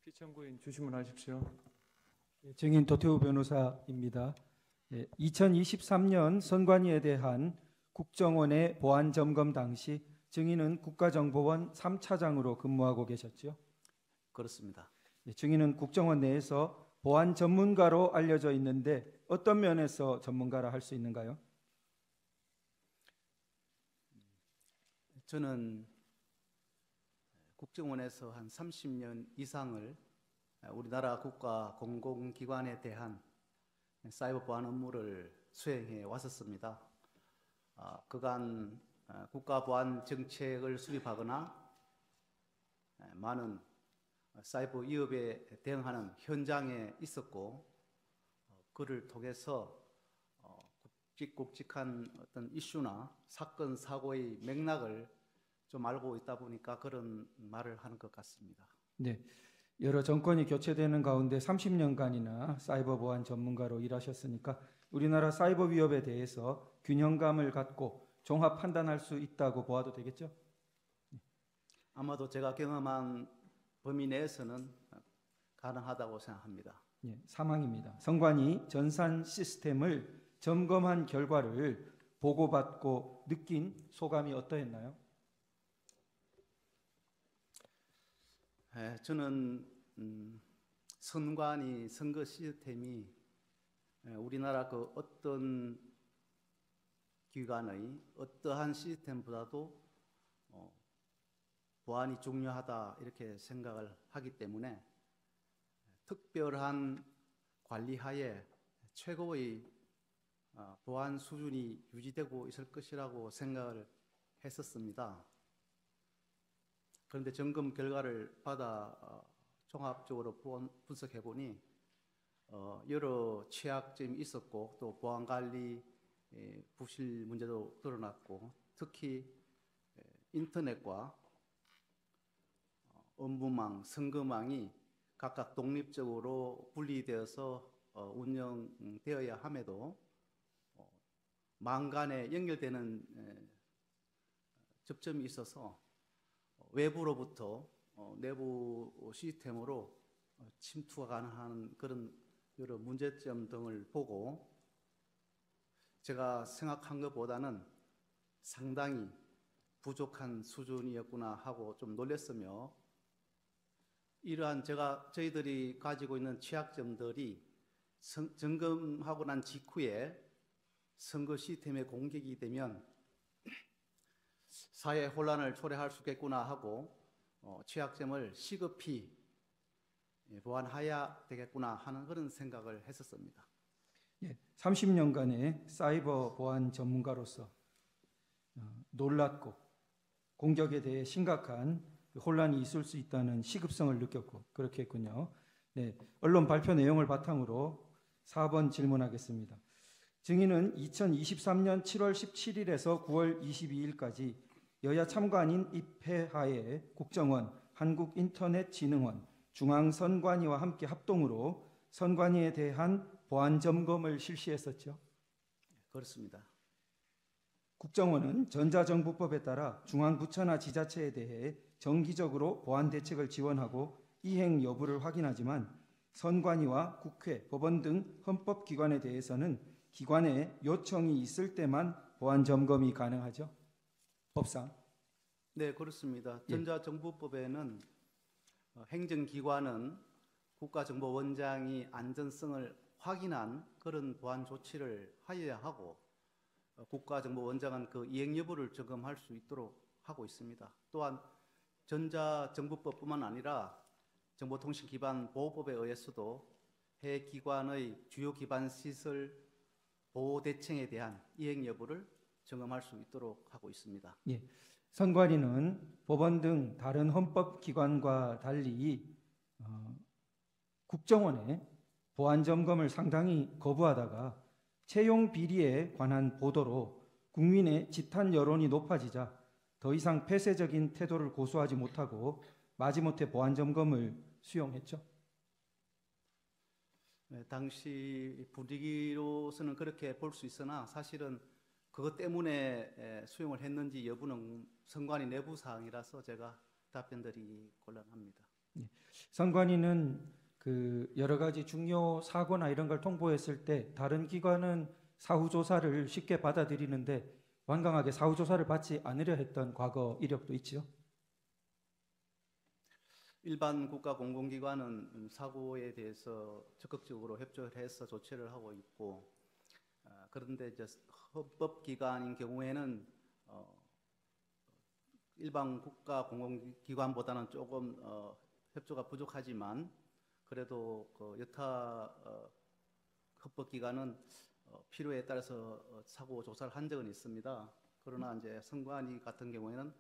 피청구인 주시문하십시오. 증인 도태우 변호사입니다. 2023년 선관위에 대한 국정원의 보안 점검 당시 증인은 국가정보원 3차장으로 근무하고 계셨죠? 그렇습니다. 증인은 국정원 내에서 보안 전문가로 알려져 있는데 어떤 면에서 전문가라 할 수 있는가요? 저는 국정원에서 한 30년 이상을 우리나라 국가 공공기관에 대한 사이버 보안 업무를 수행해 왔었습니다. 그간 국가 보안 정책을 수립하거나 많은 사이버 위협에 대응하는 현장에 있었고, 그를 통해서 굵직굵직한 어떤 이슈나 사건 사고의 맥락을 좀 알고 있다 보니까 그런 말을 하는 것 같습니다. 네, 여러 정권이 교체되는 가운데 30년간이나 사이버 보안 전문가로 일하셨으니까 우리나라 사이버 위협에 대해서 균형감을 갖고 종합 판단할 수 있다고 보아도 되겠죠? 아마도 제가 경험한 범위 내에서는 가능하다고 생각합니다. 예, 사망입니다. 선관위 전산 시스템을 점검한 결과를 보고받고 느낀 소감이 어떠했나요? 저는 선관위 선거 시스템이 우리나라 그 어떤 기관의 어떠한 시스템보다도 보안이 중요하다 이렇게 생각을 하기 때문에 특별한 관리하에 최고의 보안 수준이 유지되고 있을 것이라고 생각을 했었습니다. 그런데 점검 결과를 받아 종합적으로 분석해 보니 여러 취약점이 있었고, 또 보안 관리 부실 문제도 드러났고, 특히 인터넷과 업무망, 선거망이 각각 독립적으로 분리되어서 운영되어야 함에도 망 간에 연결되는 접점이 있어서 외부로부터 내부 시스템으로 침투가 가능한 그런 여러 문제점 등을 보고 제가 생각한 것보다는 상당히 부족한 수준이었구나 하고 좀 놀랐으며, 이러한 저희들이 가지고 있는 취약점들이 점검하고 난 직후에 선거 시스템에 공격이 되면 사회 혼란을 초래할 수 있겠구나 하고 취약점을 시급히 보완해야 되겠구나 하는 그런 생각을 했었습니다. 30년간의 사이버 보안 전문가로서 놀랐고 공격에 대해 심각한 혼란이 있을 수 있다는 시급성을 느꼈고 그렇게 했군요. 네, 언론 발표 내용을 바탕으로 4번 질문하겠습니다. 증인은 2023년 7월 17일에서 9월 22일까지 여야 참관인 입회하에 국정원, 한국인터넷진흥원, 중앙선관위와 함께 합동으로 선관위에 대한 보안 점검을 실시했었죠. 그렇습니다. 국정원은 전자정부법에 따라 중앙부처나 지자체에 대해 정기적으로 보안 대책을 지원하고 이행 여부를 확인하지만 선관위와 국회, 법원 등 헌법기관에 대해서는 기관의 요청이 있을 때만 보안 점검이 가능하죠. 법상. 네, 그렇습니다. 전자정부법에는 행정기관은 국가정보원장이 안전성을 확인한 그런 보안 조치를 하여야 하고, 국가정보원장은 그 이행 여부를 점검할 수 있도록 하고 있습니다. 또한 전자정부법뿐만 아니라 정보통신기반보호법에 의해서도 해 기관의 주요 기반 시설 보호 대책에 대한 이행 여부를 점검할 수 있도록 하고 있습니다. 예, 선관위는 법원 등 다른 헌법기관과 달리 국정원의 보안 점검을 상당히 거부하다가 채용 비리에 관한 보도로 국민의 집단 여론이 높아지자 더 이상 폐쇄적인 태도를 고수하지 못하고 마지못해 보안 점검을 수용했죠. 네, 당시 분위기로서는 그렇게 볼 수 있으나 사실은 그것 때문에 수용을 했는지 여부는 선관위 내부 사항이라서 제가 답변드리기 곤란합니다. 네. 선관위는 그 여러 가지 중요 사고나 이런 걸 통보했을 때 다른 기관은 사후 조사를 쉽게 받아들이는데 완강하게 사후 조사를 받지 않으려 했던 과거 이력도 있지요. 일반 국가 공공기관은 사고에 대해서 적극적으로 협조를 해서 조치를 하고 있고, 그런데 이제 헌법기관인 경우에는 일반 국가 공공기관보다는 조금 협조가 부족하지만 그래도 그 여타 헌법기관은 필요에 따라서 사고 조사를 한 적은 있습니다. 그러나 이제 선관위 같은 경우에는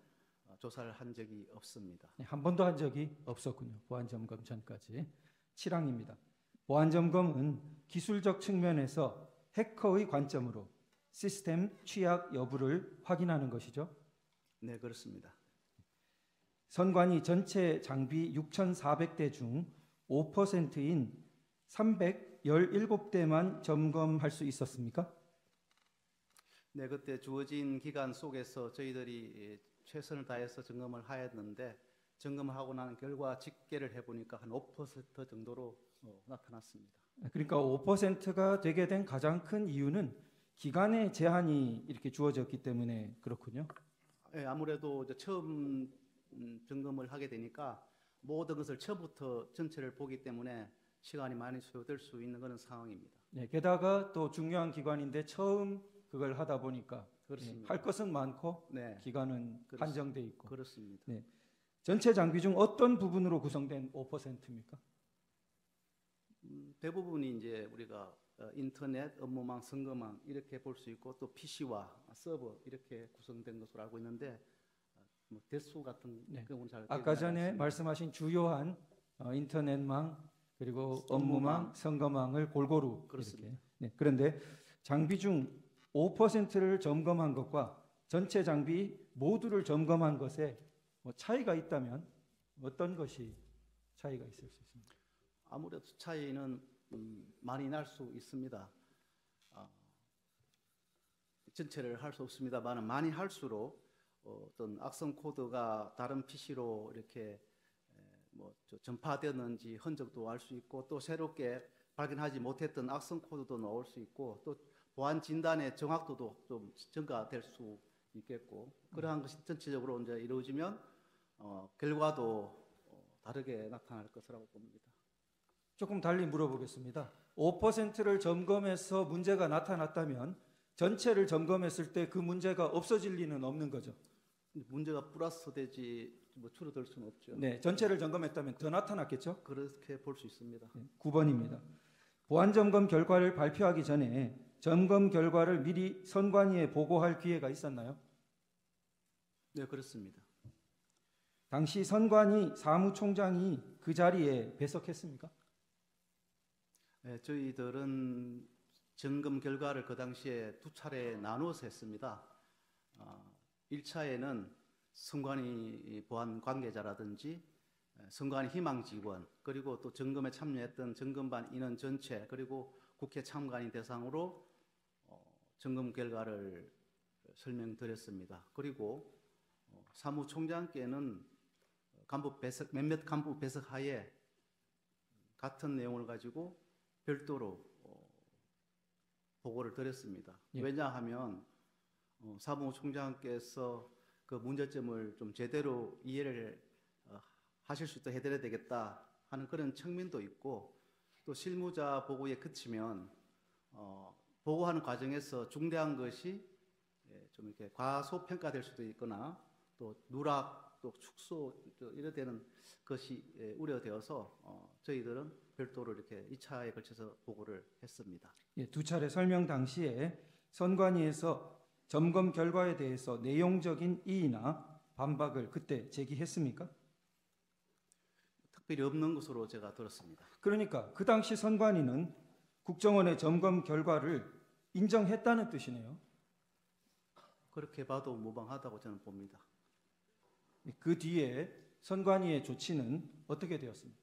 조사를 한 적이 없습니다. 한 번도 한 적이 없었군요. 보안점검 전까지. 7항입니다. 보안점검은 기술적 측면에서 해커의 관점으로 시스템 취약 여부를 확인하는 것이죠. 네, 그렇습니다. 선관위 전체 장비 6,400대 중 5%인 317대만 점검할 수 있었습니까? 네, 그때 주어진 기간 속에서 저희들이 최선을 다해서 점검을 하였는데 점검을 하고 난 결과 집계를 해보니까 한 5% 정도로 나타났습니다. 그러니까 5%가 되게 된 가장 큰 이유는 기간의 제한이 이렇게 주어졌기 때문에 그렇군요. 네, 아무래도 이제 처음 점검을 하게 되니까 모든 것을 처음부터 전체를 보기 때문에 시간이 많이 소요될 수 있는 그런 상황입니다. 네, 게다가 또 중요한 기관인데 처음 그걸 하다 보니까 그렇습니다. 할 것은 많고 네, 기간은 한정돼 있고. 그렇습니다. 네. 전체 장비 중 어떤 부분으로 구성된 5%입니까? 대부분이 이제 우리가 인터넷, 업무망, 선거망 이렇게 볼 수 있고 또 PC와 서버 이렇게 구성된 것으로 알고 있는데 뭐 대수 같은 네. 경우는 잘 아까 전에 기억나지 않습니다. 말씀하신 주요한 인터넷망 그리고 업무망, 선거망을 골고루 그렇습니다. 이렇게. 네. 그런데 장비 중 5%를 점검한 것과 전체 장비 모두를 점검한 것에 뭐 차이가 있다면 어떤 것이 차이가 있을 수 있습니까? 아무래도 차이는 많이 날 수 있습니다. 전체를 할 수 없습니다만 많이 할수록 어떤 악성 코드가 다른 PC로 이렇게 전파되는지 흔적도 알 수 있고 또 새롭게 발견하지 못했던 악성 코드도 나올 수 있고 또 보안 진단의 정확도도 좀 증가될 수 있겠고 그러한 것이 전체적으로 이제 이루어지면 결과도 다르게 나타날 것이라고 봅니다. 조금 달리 물어보겠습니다. 5%를 점검해서 문제가 나타났다면 전체를 점검했을 때 그 문제가 없어질 리는 없는 거죠. 문제가 플러스 되지 뭐 줄어들 수는 없죠. 네, 전체를 점검했다면 더 나타났겠죠. 그렇게 볼 수 있습니다. 9번입니다. 보안 점검 결과를 발표하기 전에 점검 결과를 미리 선관위에 보고할 기회가 있었나요? 네, 그렇습니다. 당시 선관위 사무총장이 그 자리에 배석했습니까? 네, 저희들은 점검 결과를 그 당시에 두 차례 나누어서 했습니다. 1차에는 선관위 보안 관계자라든지 선관위 희망 직원 그리고 또 점검에 참여했던 점검반 인원 전체 그리고 국회 참관인 대상으로 점검 결과를 설명드렸습니다. 그리고 사무총장께는 몇몇 간부 배석 하에 같은 내용을 가지고 별도로 보고를 드렸습니다. 예. 왜냐하면 사무총장께서 그 문제점을 좀 제대로 이해를 하실 수 있도록 해드려야 되겠다 하는 그런 측면도 있고 또 실무자 보고에 그치면 보고하는 과정에서 중대한 것이 좀 이렇게 과소평가될 수도 있거나 또 누락 또 축소 이래 되는 것이 우려되어서 저희들은 별도로 이렇게 2차에 걸쳐서 보고를 했습니다. 예, 두 차례 설명 당시에 선관위에서 점검 결과에 대해서 내용적인 이의나 반박을 그때 제기했습니까? 특별히 없는 것으로 제가 들었습니다. 그러니까 그 당시 선관위는 국정원의 점검 결과를 인정했다는 뜻이네요. 그렇게 봐도 무방하다고 저는 봅니다. 그 뒤에 선관위의 조치는 어떻게 되었습니까?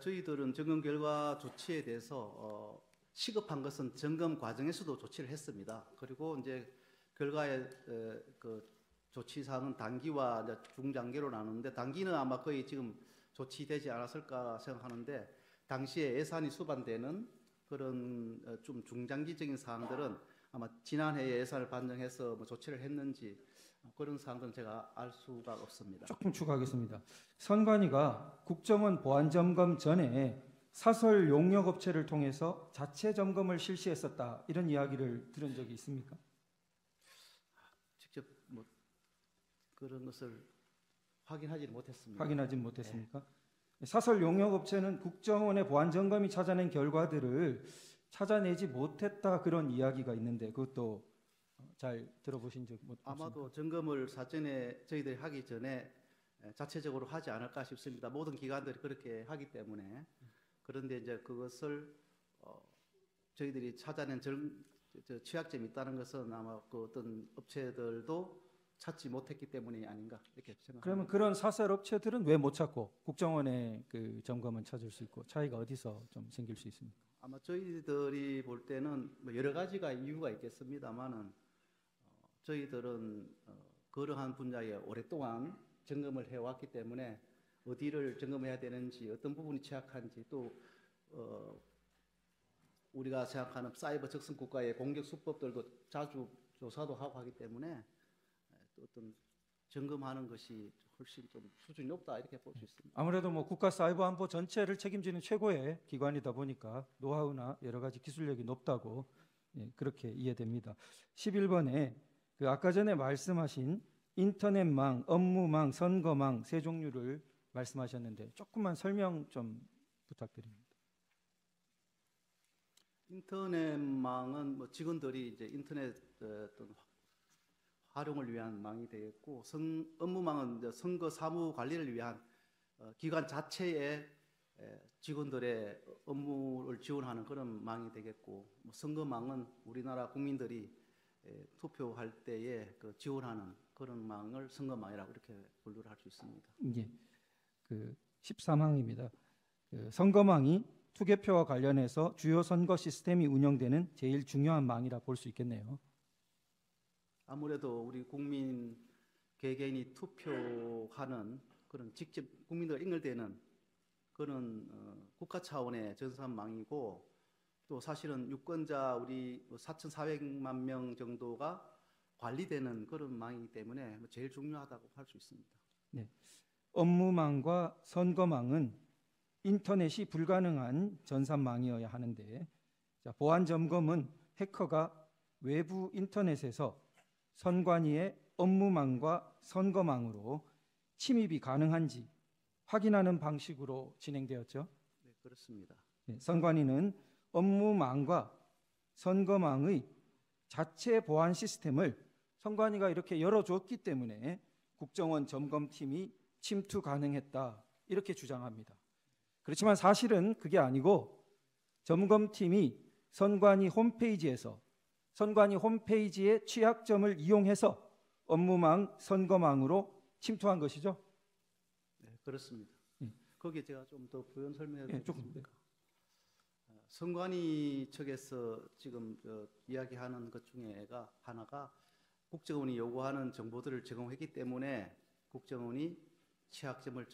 저희들은 점검 결과 조치에 대해서 시급한 것은 점검 과정에서도 조치를 했습니다. 그리고 이제 결과의 그 조치 사항은 단기와 이제 중장기로 나누는데 단기는 아마 거의 지금 조치되지 않았을까 생각하는데 당시에 예산이 수반되는 그런 좀 중장기적인 사항들은 아마 지난해 예산을 반영해서 뭐 조치를 했는지 그런 사항들은 제가 알 수가 없습니다. 조금 추가하겠습니다. 선관위가 국정원 보안 점검 전에 사설 용역 업체를 통해서 자체 점검을 실시했었다 이런 이야기를 들은 적이 있습니까? 직접 뭐 그런 것을 확인하지는 못했습니다. 확인하진 못했습니까? 사설 용역 업체는 국정원의 보안 점검이 찾아낸 결과들을 찾아내지 못했다 그런 이야기가 있는데 그것도 잘 들어보신 적 없습니까? 아마도 점검을 사전에 저희들이 하기 전에 자체적으로 하지 않을까 싶습니다. 모든 기관들이 그렇게 하기 때문에. 그런데 이제 그것을 저희들이 찾아낸 취약점이 있다는 것은 아마 그 어떤 업체들도 찾지 못했기 때문이 아닌가 이렇게 생각합니다. 그러면 그런 사설 업체들은 왜 못 찾고 국정원의 그 점검은 찾을 수 있고 차이가 어디서 좀 생길 수 있습니까? 아마 저희들이 볼 때는 뭐 여러 가지가 이유가 있겠습니다만은 저희들은 그러한 분야에 오랫동안 점검을 해왔기 때문에 어디를 점검해야 되는지 어떤 부분이 취약한지 또 우리가 생각하는 사이버 적성 국가의 공격 수법들도 자주 조사도 하고 하기 때문에 또 어떤 점검하는 것이 훨씬 좀 수준이 높다 이렇게 볼 수 있습니다. 아무래도 뭐 국가 사이버 안보 전체를 책임지는 최고의 기관이다 보니까 노하우나 여러 가지 기술력이 높다고 그렇게 이해됩니다. 11번에 그 아까 전에 말씀하신 인터넷망, 업무망, 선거망 세 종류를 말씀하셨는데 조금만 설명 좀 부탁드립니다. 인터넷망은 뭐 직원들이 이제 인터넷 어떤 활용을 위한 망이 되겠고, 업무망은 이제 선거 사무 관리를 위한 기관 자체의 직원들의 업무를 지원하는 그런 망이 되겠고, 뭐 선거망은 우리나라 국민들이 투표할 때에 그 지원하는 그런 망을 선거망이라고 이렇게 분류를 할 수 있습니다. 예, 그 13항입니다. 그 선거망이 투개표와 관련해서 주요 선거 시스템이 운영되는 제일 중요한 망이라 볼 수 있겠네요. 아무래도 우리 국민 개개인이 투표하는 그런 직접 국민들 연결되는 그런 국가 차원의 전산망이고, 또 사실은 유권자 우리 4,400만 명 정도가 관리되는 그런 망이기 때문에 제일 중요하다고 할 수 있습니다. 네, 업무망과 선거망은 인터넷이 불가능한 전산망이어야 하는데, 자, 보안 점검은 해커가 외부 인터넷에서 선관위의 업무망과 선거망으로 침입이 가능한지 확인하는 방식으로 진행되었죠. 네, 그렇습니다. 네, 선관위는 업무망과 선거망의 자체 보안 시스템을 선관위가 이렇게 열어줬기 때문에 국정원 점검팀이 침투 가능했다 이렇게 주장합니다. 그렇지만 사실은 그게 아니고 점검팀이 선관위 홈페이지의 취약점을 이용해서 업무망, 선거망으로 침투한 것이죠. 네, 그렇습니다. 거기에 제가 좀 더 부연 설명해 드리겠습니다. 선관위 측에서 지금 이야기하는 것 중에가 하나가 국정원이 요구하는 정보들을 제공했기 때문에 국정원이 취약점을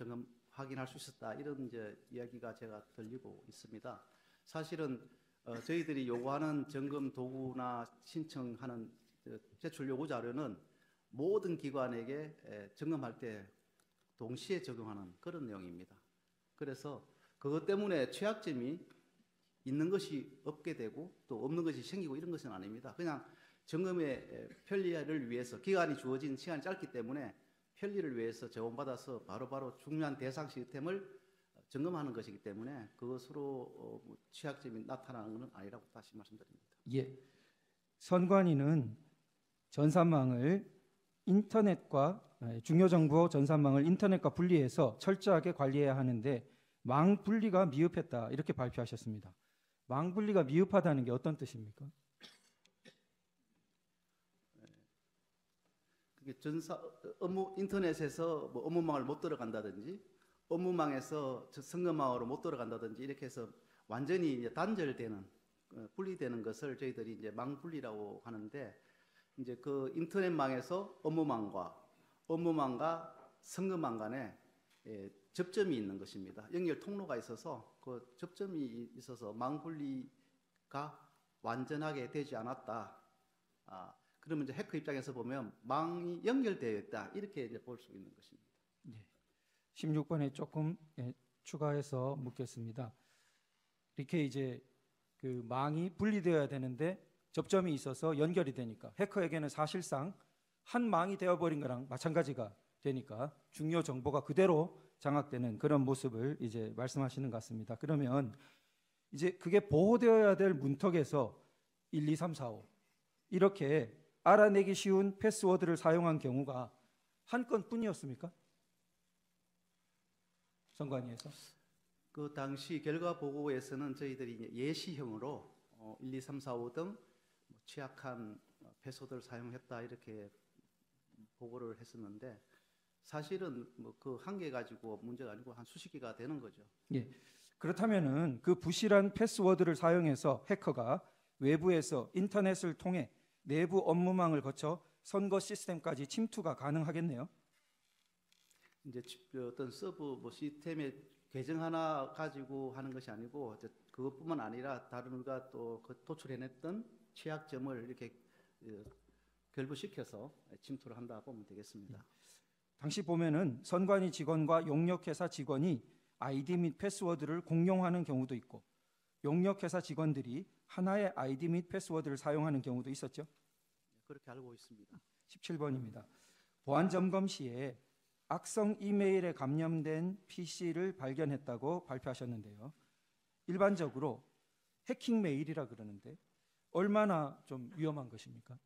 확인할 수 있었다, 이런 이제 이야기가 제가 들리고 있습니다. 사실은 저희들이 요구하는 점검 도구나 신청하는 제출 요구 자료는 모든 기관에게 점검할 때 동시에 적용하는 그런 내용입니다. 그래서 그것 때문에 취약점이 있는 것이 없게 되고 또 없는 것이 생기고 이런 것은 아닙니다. 그냥 점검의 편리를 위해서, 기간이 주어진 시간이 짧기 때문에 편리를 위해서 제공받아서 바로바로 중요한 대상 시스템을 점검하는 것이기 때문에 그것으로 취약점이 나타나는 것은 아니라고 다시 말씀드립니다. 예, 선관위는 전산망을 중요 정보 전산망을 인터넷과 분리해서 철저하게 관리해야 하는데 망 분리가 미흡했다 이렇게 발표하셨습니다. 망 분리가 미흡하다는 게 어떤 뜻입니까? 인터넷에서 뭐 업무망을 못 들어간다든지 업무망에서 선거망으로 못 들어간다든지 이렇게 해서 완전히 이제 단절되는, 분리되는 것을 저희들이 이제 망 분리라고 하는데, 이제 그 인터넷망에서 업무망과 선거망 간에 접점이 있는 것입니다. 연결 통로가 있어서 그 접점이 있어서 망 분리가 완전하게 되지 않았다. 그러면 이제 해커 입장에서 보면 망이 연결되어 있다 이렇게 이제 볼 수 있는 것입니다. 16번에 조금 추가해서 묻겠습니다. 이렇게 이제 그 망이 분리되어야 되는데 접점이 있어서 연결이 되니까 해커에게는 사실상 한 망이 되어버린 거랑 마찬가지가 되니까 중요 정보가 그대로 장악되는 그런 모습을 이제 말씀하시는 것 같습니다. 그러면 이제 그게 보호되어야 될 문턱에서 1, 2, 3, 4, 5 이렇게 알아내기 쉬운 패스워드를 사용한 경우가 한 건뿐이었습니까? 선관위에서? 그 당시 결과 보고에서는 저희들이 이제 예시형으로 1, 2, 3, 4, 5 등 취약한 패스워드를 사용했다 이렇게 보고를 했었는데 사실은 뭐 그 한 개 가지고 문제가 아니고 한 수십 개가 되는 거죠. 예. 그렇다면은 그 부실한 패스워드를 사용해서 해커가 외부에서 인터넷을 통해 내부 업무망을 거쳐 선거 시스템까지 침투가 가능하겠네요. 이제 어떤 서버 뭐 시스템의 계정 하나 가지고 하는 것이 아니고 그것뿐만 아니라 다른 우리가 또 그 도출해냈던 취약점을 이렇게 결부시켜서 침투를 한다 보면 되겠습니다. 당시 보면은 선관위 직원과 용역회사 직원이 아이디 및 패스워드를 공용하는 경우도 있고 용역회사 직원들이 하나의 아이디 및 패스워드를 사용하는 경우도 있었죠. 그렇게 알고 있습니다. 17번입니다. 보안 점검 시에 악성 이메일에 감염된 PC를 발견했다고 발표하셨는데요. 일반적으로 해킹 메일이라 그러는데 얼마나 좀 위험한 것입니까?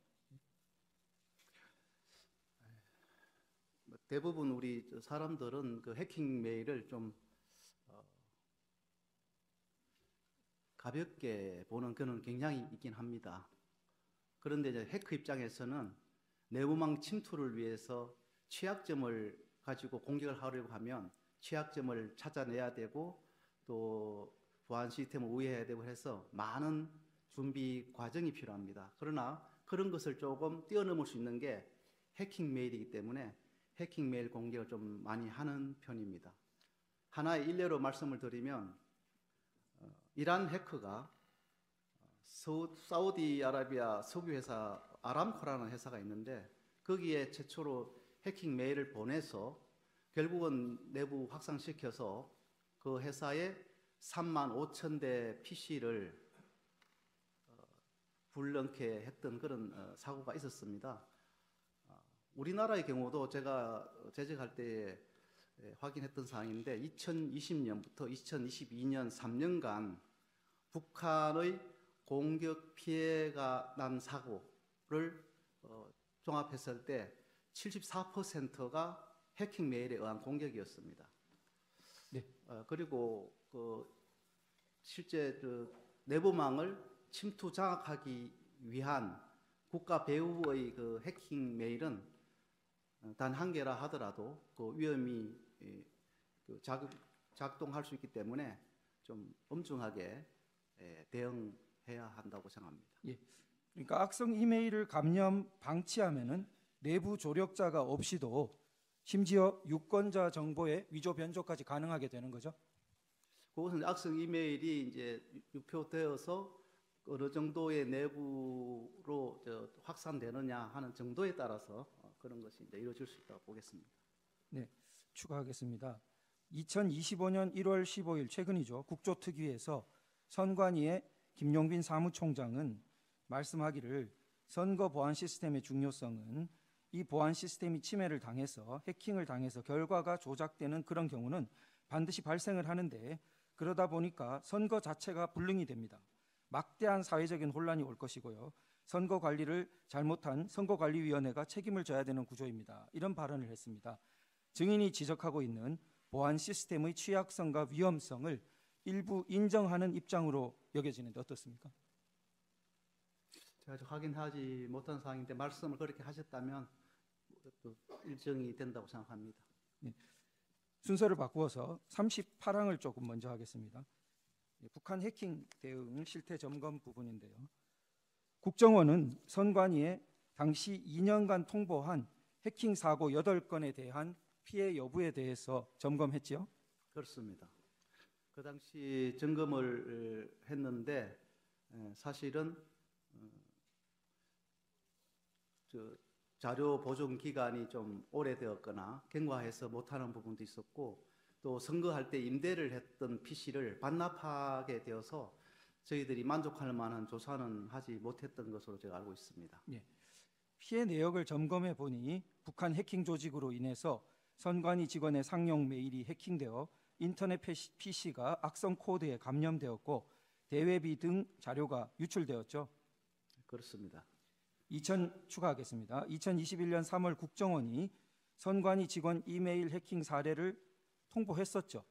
대부분 우리 사람들은 그 해킹 메일을 좀 가볍게 보는 그런 경향이 있긴 합니다. 그런데 이제 해커 입장에서는 내부망 침투를 위해서 취약점을 가지고 공격을 하려고 하면 취약점을 찾아내야 되고 또 보안 시스템을 우회해야 되고 해서 많은 준비 과정이 필요합니다. 그러나 그런 것을 조금 뛰어넘을 수 있는 게 해킹 메일이기 때문에 해킹 메일 공격을 좀 많이 하는 편입니다. 하나의 일례로 말씀을 드리면 이란 해커가 사우디아라비아 석유회사 아람코라는 회사가 있는데 거기에 최초로 해킹 메일을 보내서 결국은 내부 확산시켜서 그 회사에 35,000대 PC를 불능케 했던 그런 사고가 있었습니다. 우리나라의 경우도 제가 재직할 때 확인했던 사항인데 2020년부터 2022년 3년간 북한의 공격 피해가 난 사고를 종합했을 때 74%가 해킹 메일에 의한 공격이었습니다. 네. 그리고 실제 내부망을 침투 장악하기 위한 국가 배후의 그 해킹 메일은 단 한 개라 하더라도 그 위험이 작동할 수 있기 때문에 좀 엄중하게 대응해야 한다고 생각합니다. 예. 그러니까 악성 이메일을 감염 방치하면은 내부 조력자가 없이도 심지어 유권자 정보의 위조 변조까지 가능하게 되는 거죠. 그것은 악성 이메일이 이제 유표되어서 어느 정도의 내부로 확산되느냐 하는 정도에 따라서 그런 것이 이제 이루어질 수 있다고 보겠습니다. 네, 추가하겠습니다. 2025년 1월 15일 최근이죠. 국조특위에서 선관위의 김용빈 사무총장은 말씀하기를 선거 보안 시스템의 중요성은 이 보안 시스템이 침해를 당해서 해킹을 당해서 결과가 조작되는 그런 경우는 반드시 발생을 하는데 그러다 보니까 선거 자체가 불능이 됩니다. 막대한 사회적인 혼란이 올 것이고요. 선거 관리를 잘못한 선거관리위원회가 책임을 져야 되는 구조입니다. 이런 발언을 했습니다. 증인이 지적하고 있는 보안 시스템의 취약성과 위험성을 일부 인정하는 입장으로 여겨지는데 어떻습니까? 제가 확인하지 못한 사항인데 말씀을 그렇게 하셨다면 일정이 된다고 생각합니다. 네. 순서를 바꾸어서 38항을 조금 먼저 하겠습니다. 북한 해킹 대응 실태 점검 부분인데요. 국정원은 선관위에 당시 2년간 통보한 해킹 사고 8건에 대한 피해 여부에 대해서 점검했지요. 그렇습니다. 그 당시 점검을 했는데 사실은 저 자료 보존 기간이 좀 오래되었거나 경과해서 못하는 부분도 있었고 또 선거할 때 임대를 했던 PC를 반납하게 되어서 저희들이 만족할 만한 조사는 하지 못했던 것으로 제가 알고 있습니다. 예. 피해 내역을 점검해 보니 북한 해킹 조직으로 인해서 선관위 직원의 상용 메일이 해킹되어 인터넷 PC가 악성 코드에 감염되었고 대외비 등 자료가 유출되었죠. 그렇습니다. 추가하겠습니다. 2021년 3월 국정원이 선관위 직원 이메일 해킹 사례를 통보했었죠.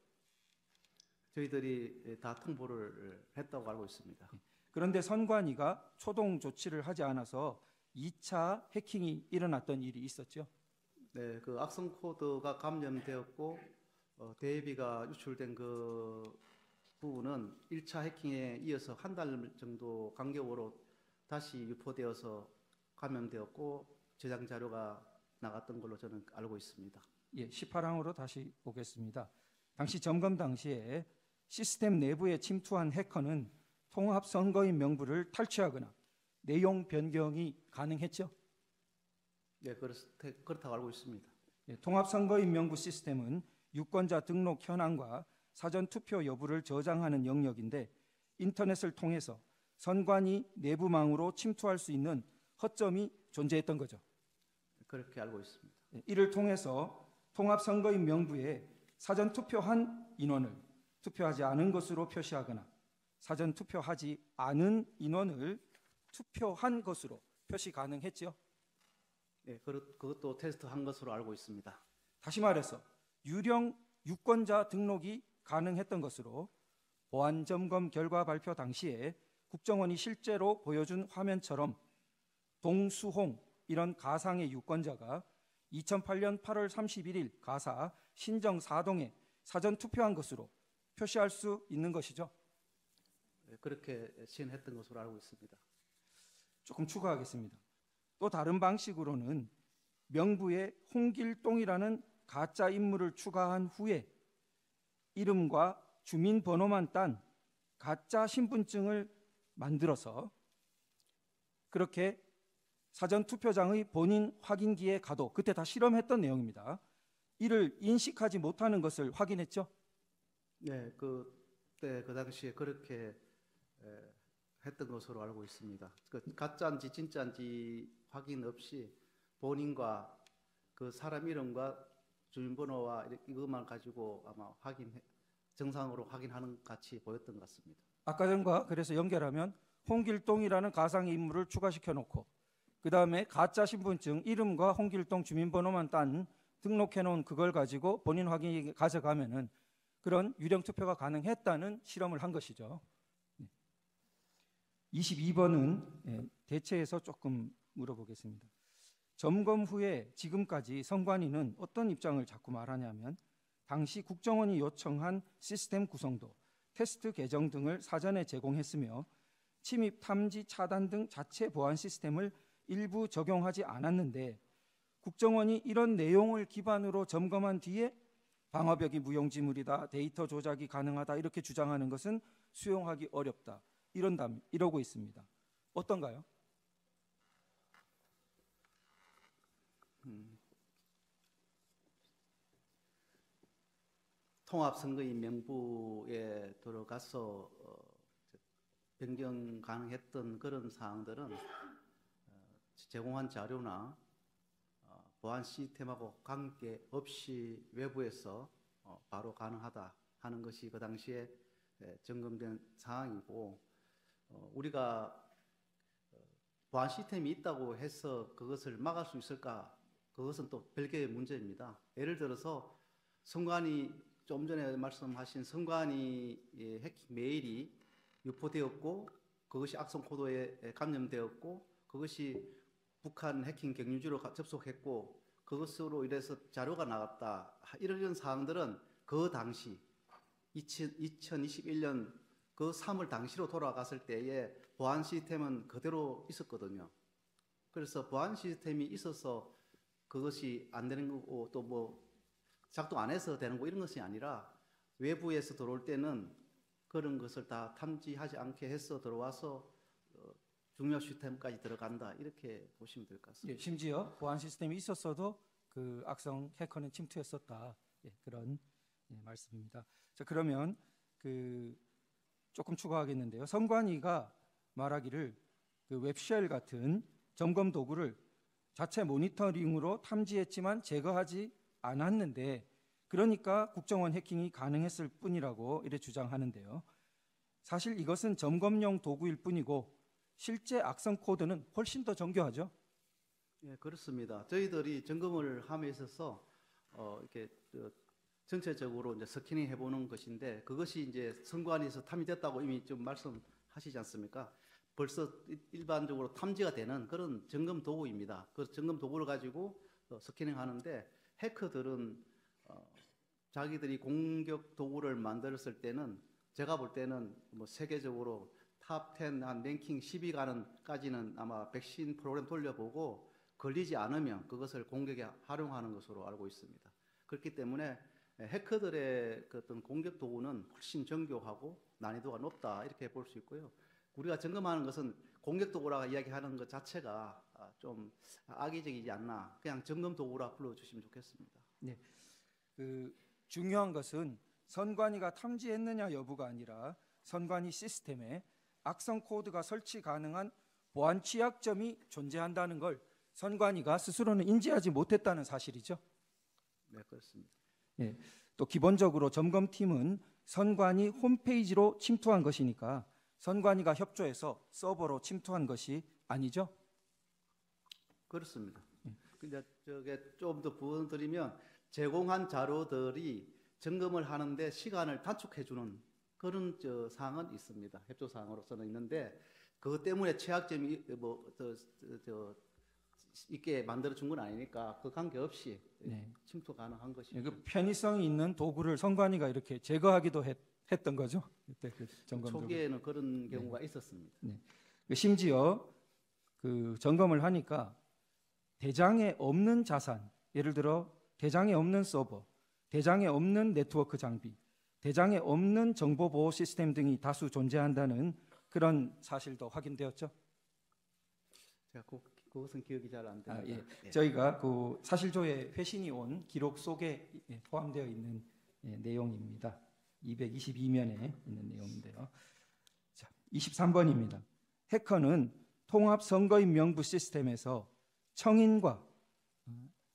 저희들이 다 통보를 했다고 알고 있습니다. 그런데 선관위가 초동 조치를 하지 않아서 2차 해킹이 일어났던 일이 있었죠. 네, 그 악성 코드가 감염되었고 대비가 유출된 그 부분은 1차 해킹에 이어서 한 달 정도 간격으로 다시 유포되어서 감염되었고 저장 자료가 나갔던 걸로 저는 알고 있습니다. 예, 18항으로 다시 보겠습니다. 당시 점검 당시에 시스템 내부에 침투한 해커는 통합 선거인 명부를 탈취하거나 내용 변경이 가능했죠. 네, 그렇다고 알고 있습니다. 예, 통합 선거인 명부 시스템은 유권자 등록 현황과 사전 투표 여부를 저장하는 영역인데 인터넷을 통해서 선관위 내부망으로 침투할 수 있는 허점이 존재했던 거죠. 그렇게 알고 있습니다. 예, 이를 통해서 통합 선거인 명부에 사전 투표한 인원을 투표하지 않은 것으로 표시하거나 사전 투표하지 않은 인원을 투표한 것으로 표시 가능했지요. 네, 그것도 테스트한 것으로 알고 있습니다. 다시 말해서 유령 유권자 등록이 가능했던 것으로 보안 점검 결과 발표 당시에 국정원이 실제로 보여준 화면처럼 동수홍 이런 가상의 유권자가 2008년 8월 31일 가사 신정 4동에 사전 투표한 것으로 표시할 수 있는 것이죠. 네, 그렇게 시행했던 것으로 알고 있습니다. 조금 추가하겠습니다. 또 다른 방식으로는 명부에 홍길동이라는 가짜 인물을 추가한 후에 이름과 주민번호만 딴 가짜 신분증을 만들어서 그렇게 사전 투표장의 본인 확인기에 가도 그때 다 실험했던 내용입니다. 이를 인식하지 못하는 것을 확인했죠. 네, 그때 그 당시에 그렇게 했던 것으로 알고 있습니다. 그 가짜인지 진짜인지 확인 없이 본인과 그 사람 이름과 주민번호와 이것만 가지고 아마 정상으로 확인하는 같이 보였던 것 같습니다. 아까 전과 그래서 연결하면 홍길동이라는 가상의 인물을 추가시켜 놓고 그 다음에 가짜 신분증 이름과 홍길동 주민번호만 딴 등록해 놓은 그걸 가지고 본인 확인이 가져가면은 그런 유령 투표가 가능했다는 실험을 한 것이죠. 22번은 대체해서 조금 물어보겠습니다. 점검 후에 지금까지 선관위는 어떤 입장을 자꾸 말하냐면 당시 국정원이 요청한 시스템 구성도, 테스트 계정 등을 사전에 제공했으며 침입 탐지 차단 등 자체 보안 시스템을 일부 적용하지 않았는데 국정원이 이런 내용을 기반으로 점검한 뒤에 방어벽이 무용지물이다, 데이터 조작이 가능하다 이렇게 주장하는 것은 수용하기 어렵다. 이러고 있습니다. 어떤가요? 통합선거인 명부에 들어가서 변경 가능했던 그런 사항들은 제공한 자료나 보안 시스템하고 관계없이 외부에서 바로 가능하다 하는 것이 그 당시에 점검된 사항이고 우리가 보안 시스템이 있다고 해서 그것을 막을 수 있을까? 그것은 또 별개의 문제입니다. 예를 들어서 선관위 좀 전에 말씀하신 선관위 해킹 메일이 유포되었고 그것이 악성 코드에 감염되었고 그것이 북한 해킹 경유지로 접속했고 그것으로 인해서 자료가 나갔다. 이런 사항들은 그 당시 2021년 그 3월 당시로 돌아갔을 때에 보안 시스템은 그대로 있었거든요. 그래서 보안 시스템이 있어서 그것이 안 되는 거고 또 뭐 작동 안 해서 되는 거 이런 것이 아니라 외부에서 들어올 때는 그런 것을 다 탐지하지 않게 해서 들어와서 중요 시스템까지 들어간다 이렇게 보시면 될 것 같습니다. 예, 심지어 보안 시스템이 있었어도 그 악성 해커는 침투했었다. 예, 그런 말씀입니다. 자, 그러면 그 조금 추가하겠는데요. 선관위가 말하기를 그 웹쉘 같은 점검 도구를 자체 모니터링으로 탐지했지만 제거하지 않았는데 그러니까 국정원 해킹이 가능했을 뿐이라고 이래 주장하는데요. 사실 이것은 점검용 도구일 뿐이고 실제 악성 코드는 훨씬 더 정교하죠. 예, 그렇습니다. 저희들이 점검을 함에 있어서 이렇게 전체적으로 이제 스캐닝 해보는 것인데 그것이 이제 선관위에서 탐지됐다고 이미 좀 말씀하시지 않습니까? 벌써 일반적으로 탐지가 되는 그런 점검 도구입니다. 그 점검 도구를 가지고 스캐닝하는데 해커들은 자기들이 공격 도구를 만들었을 때는 제가 볼 때는 뭐 세계적으로 탑 10, 한 랭킹 10위 가는까지는 아마 백신 프로그램 돌려보고 걸리지 않으면 그것을 공격에 활용하는 것으로 알고 있습니다. 그렇기 때문에 해커들의 그 어떤 공격 도구는 훨씬 정교하고 난이도가 높다 이렇게 볼 수 있고요. 우리가 점검하는 것은 공격 도구라고 이야기하는 것 자체가 좀 악의적이지 않나 그냥 점검 도구라 불러주시면 좋겠습니다. 네, 그 중요한 것은 선관위가 탐지했느냐 여부가 아니라 선관위 시스템에 악성 코드가 설치 가능한 보안 취약점이 존재한다는 걸 선관위가 스스로는 인지하지 못했다는 사실이죠. 네, 그렇습니다. 예, 또 기본적으로 점검팀은 선관위 홈페이지로 침투한 것이니까 선관위가 협조해서 서버로 침투한 것이 아니죠. 그렇습니다. 근데 저게 좀 더 부연 드리면 제공한 자료들이 점검을 하는데 시간을 단축해주는 그런 사항은 있습니다. 협조 사항으로서는 있는데 그것 때문에 취약점이 있게 만들어 준 건 아니니까 그 관계 없이 침투 가능한 것이죠. 그 편의성이 있는 도구를 선관위가 이렇게 제거하기도 했던 거죠. 그때 그 점검 초기에는 그런 경우가 있었습니다. 심지어 그 점검을 하니까 대장에 없는 자산, 예를 들어 대장에 없는 서버, 대장에 없는 네트워크 장비, 대장에 없는 정보 보호 시스템 등이 다수 존재한다는 그런 사실도 확인되었죠. 제가 그것은 기억이 잘 안 됩니다. 예. 저희가 그 사실조회 회신이 온 기록 속에 포함되어 있는 내용입니다. 222면에 있는 내용인데요. 자, 23번입니다. 해커는 통합 선거인 명부 시스템에서 청인과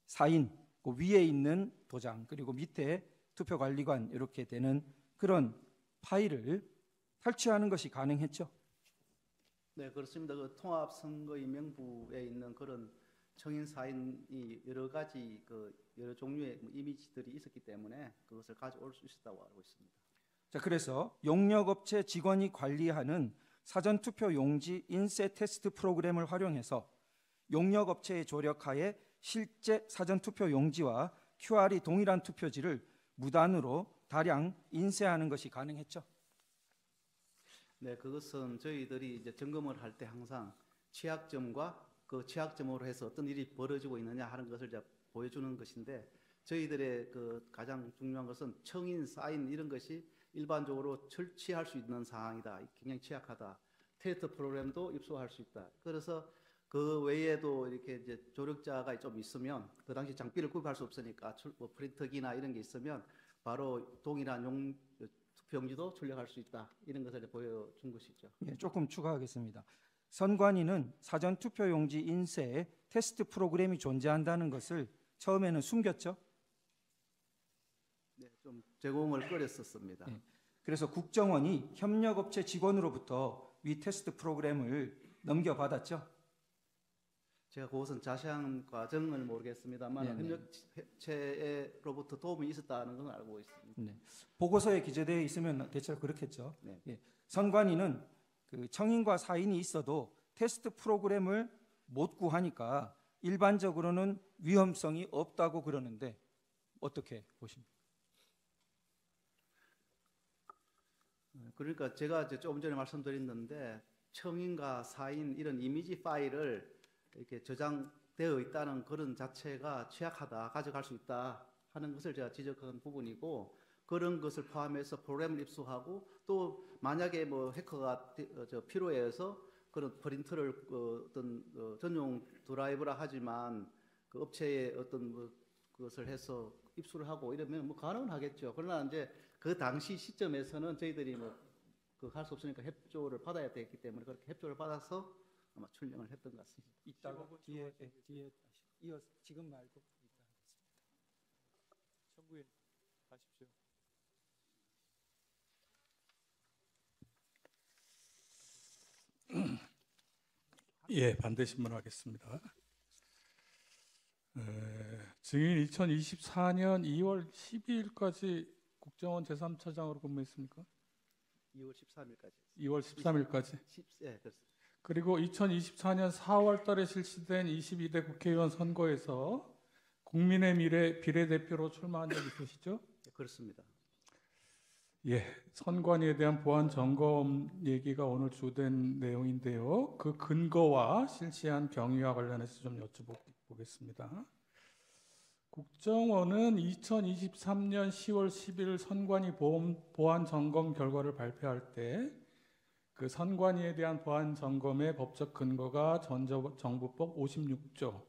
사인, 그 위에 있는 도장 그리고 밑에 투표관리관 이렇게 되는 그런 파일을 탈취하는 것이 가능했죠. 네, 그렇습니다. 그 통합 선거인 명부에 있는 그런 청인 사인이 여러 가지 여러 종류의 이미지들이 있었기 때문에 그것을 가져올 수 있었다고 알고 있습니다. 자, 그래서 용역업체 직원이 관리하는 사전투표 용지 인쇄 테스트 프로그램을 활용해서 용역업체의 조력하에 실제 사전투표 용지와 QR이 동일한 투표지를 무단으로 다량 인쇄하는 것이 가능했죠. 네, 그것은 저희들이 이제 점검을 할 때 항상 취약점과 그 취약점으로 해서 어떤 일이 벌어지고 있느냐 하는 것을 이제 보여주는 것인데 저희들의 그 가장 중요한 것은 청인, 사인 이런 것이 일반적으로 설치할 수 있는 사항이다. 굉장히 취약하다. 테스트 프로그램도 입수할 수 있다. 그래서 그 외에도 이렇게 이제 조력자가 좀 있으면 그 당시 장비를 구입할 수 없으니까 뭐 프린터기나 이런 게 있으면 바로 동일한 투표용지도 출력할 수 있다. 이런 것을 보여준 것이죠. 예, 조금 추가하겠습니다. 선관위는 사전투표용지 인쇄에 테스트 프로그램이 존재한다는 것을 처음에는 숨겼죠. 네, 좀 제공을 꺼렸었습니다. 예, 그래서 국정원이 협력업체 직원으로부터 위 테스트 프로그램을 넘겨받았죠. 제가 그것은 자세한 과정을 모르겠습니다만 협력체로부터 도움이 있었다는 건 알고 있습니다. 네. 보고서에 기재되어 있으면 대체로 그렇겠죠. 네. 예. 선관위는 그 청인과 사인이 있어도 테스트 프로그램을 못 구하니까 일반적으로는 위험성이 없다고 그러는데 어떻게 보십니까? 그러니까 제가 이제 조금 전에 말씀드렸는데 청인과 사인 이런 이미지 파일을 이렇게 저장되어 있다는 그런 자체가 취약하다, 가져갈 수 있다 하는 것을 제가 지적한 부분이고 그런 것을 포함해서 프로그램을 입수하고 또 만약에 뭐 해커가 필요해서 그런 프린터를 어떤 전용 드라이브라 하지만 그 업체에 어떤 뭐 그것을 해서 입수를 하고 이러면 뭐 가능은 하겠죠. 그러나 이제 그 당시 시점에서는 저희들이 뭐 그 할 수 없으니까 협조를 받아야 되기 때문에 그렇게 협조를 받아서 아마 출력을 했던 것 같습니다. 이따가 뒤에 이어 지금 말고 이따 하겠습니다. 청구인 하십시오. 예, 반대 신문하겠습니다. 증인 2024년 2월 12일까지 국정원 제3차장으로 근무했습니까? 2월 13일까지. 2월 13일까지. 예, 그렇습니다. 그리고 2024년 4월 달에 실시된 22대 국회의원 선거에서 국민의 미래 비례대표로 출마한 적 있으시죠? 예, 그렇습니다. 예, 선관위에 대한 보안 점검 얘기가 오늘 주된 내용인데요. 그 근거와 실시한 경위와 관련해서 좀 여쭤보겠습니다. 국정원은 2023년 10월 10일 선관위 보안 점검 결과를 발표할 때 그 선관위에 대한 보안 점검의 법적 근거가 전자정부법 56조,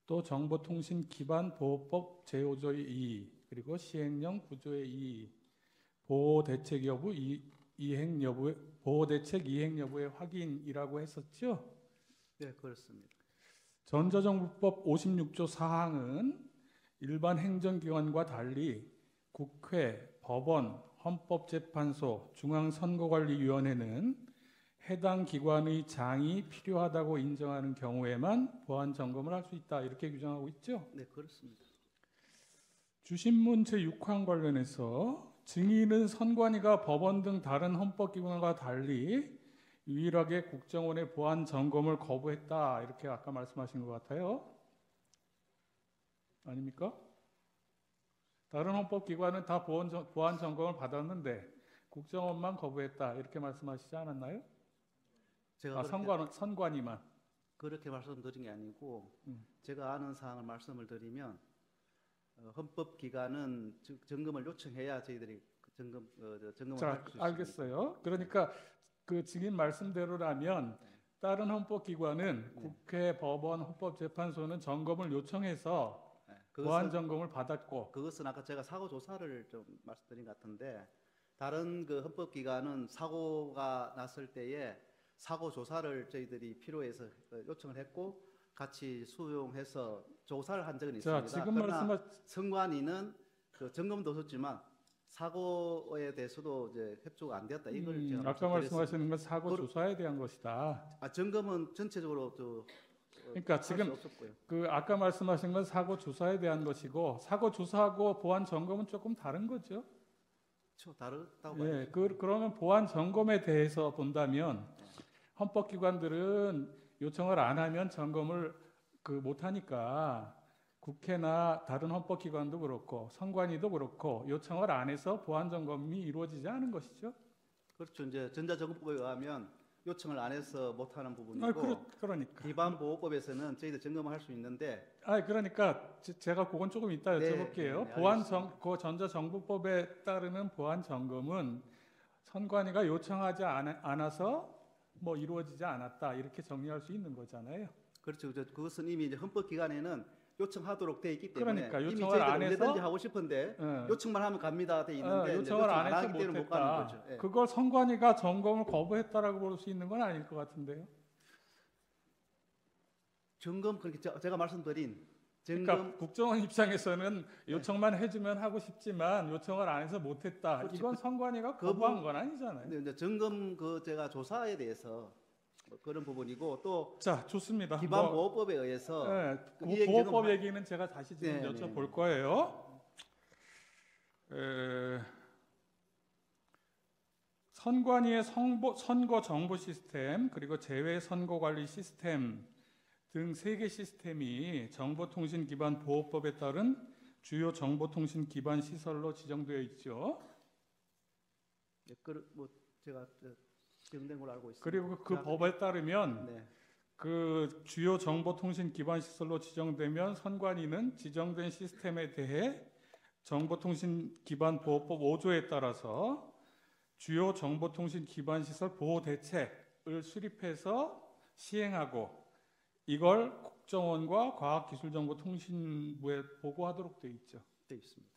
또 정보통신 기반 보호법 제5조의 2, 그리고 시행령 9조의 2, 보호 대책 이행 여부의 확인이라고 했었죠. 네, 그렇습니다. 전자정부법 56조 사항은 일반 행정기관과 달리 국회, 법원, 헌법재판소, 중앙선거관리위원회는 해당 기관의 장이 필요하다고 인정하는 경우에만 보안 점검을 할 수 있다, 이렇게 규정하고 있죠. 네, 그렇습니다. 주신문 제6항 관련해서 증인은 선관위가 법원 등 다른 헌법기관과 달리 유일하게 국정원의 보안 점검을 거부했다, 이렇게 아까 말씀하신 것 같아요. 아닙니까? 다른 헌법기관은 다 보안 점검을 받았는데 국정원만 거부했다, 이렇게 말씀하시지 않았나요? 제가 선관위만. 그렇게 말씀드린 게 아니고 제가 아는 사항을 말씀을 드리면 헌법기관은 점검을 요청해야 저희들이 점검을 자, 할 수 있습니다. 알겠어요. 그러니까 그 증인 말씀대로라면 다른 헌법기관은 국회, 법원, 헌법재판소는 점검을 요청해서 네, 보안 점검을 받았고, 그것은 아까 제가 사고 조사를 좀 말씀드린 것 같은데 다른 그 헌법기관은 사고가 났을 때에 사고 조사를 저희들이 필요해서 요청을 했고 같이 수용해서 조사를 한 적은 있습니다. 자, 지금 그러나 선관위는 그 점검도 없었지만 사고에 대해서도 이제 협조가 안 되었다. 이걸 제가 아까 말씀하시는 건 사고 조사에 대한 것이다. 점검은 전체적으로 그러니까 지금 없었고요. 그 아까 말씀하신 건 사고 조사에 대한 것이고, 사고 조사하고 보안 점검은 조금 다른 거죠. 그렇죠. 다르다고 봐요. 예, 그러면 보안 점검에 대해서 본다면 헌법기관들은 요청을 안 하면 점검을 못 하니까 국회나 다른 헌법기관도 그렇고 선관위도 그렇고 요청을 안 해서 보안 점검이 이루어지지 않은 것이죠. 그렇죠. 이제 전자정보법에 의하면 요청을 안 해서 못 하는 부분이고, 그러니까. 기반보호법에서는 저희들 점검을 할 수 있는데, 그러니까 제가 그건 조금 이따 여쭤볼게요. 알겠습니다. 전자정부법에 따르는 보안 점검은 선관위가 요청하지 않아서 뭐 이루어지지 않았다, 이렇게 정리할 수 있는 거잖아요. 그렇죠. 그것은 이미 이제 헌법기관에는 요청하도록 돼 있기 때문에 그러니까 이미 요청을 저희들 안 해서 언제든지 하고 싶은데 요청만 하면 갑니다 돼 있는데 이제 요청을 안 안 해서 하기 때문에 못 가는 못했다. 거죠. 예. 그걸 선관위가 점검을 거부했다라고 볼 수 있는 건 아닐 것 같은데요. 점검 그렇게 제가 말씀드린 점검 그러니까 국정원 입장에서는 요청만 해주면 하고 싶지만 요청을 안 해서 못했다. 그렇죠. 이건 선관위가 거부한 건 아니잖아요. 근데 이제 점검 제가 조사에 대해서 뭐 그런 부분이고 또 자, 좋습니다. 기반보호법에 의해서 그 그 이행 보호법 점검 얘기는 제가 다시 지금 네, 여쭤볼 거예요. 선관위의 선거 정보 시스템, 그리고 제외 선거 관리 시스템 등 3개 시스템이 정보통신 기반 보호법에 따른 주요 정보통신 기반 시설로 지정되어 있죠. 네, 뭐 제가 지정된 걸로 알고 있습니다. 그리고 그 법에 따르면 네. 그 주요 정보통신 기반 시설로 지정되면 선관위는 지정된 시스템에 대해 정보통신 기반 보호법 5조에 따라서 주요 정보통신 기반 시설 보호 대책을 수립해서 시행하고 이걸 국정원과 과학기술정보통신부에 보고하도록 돼 있죠. 돼 있습니다.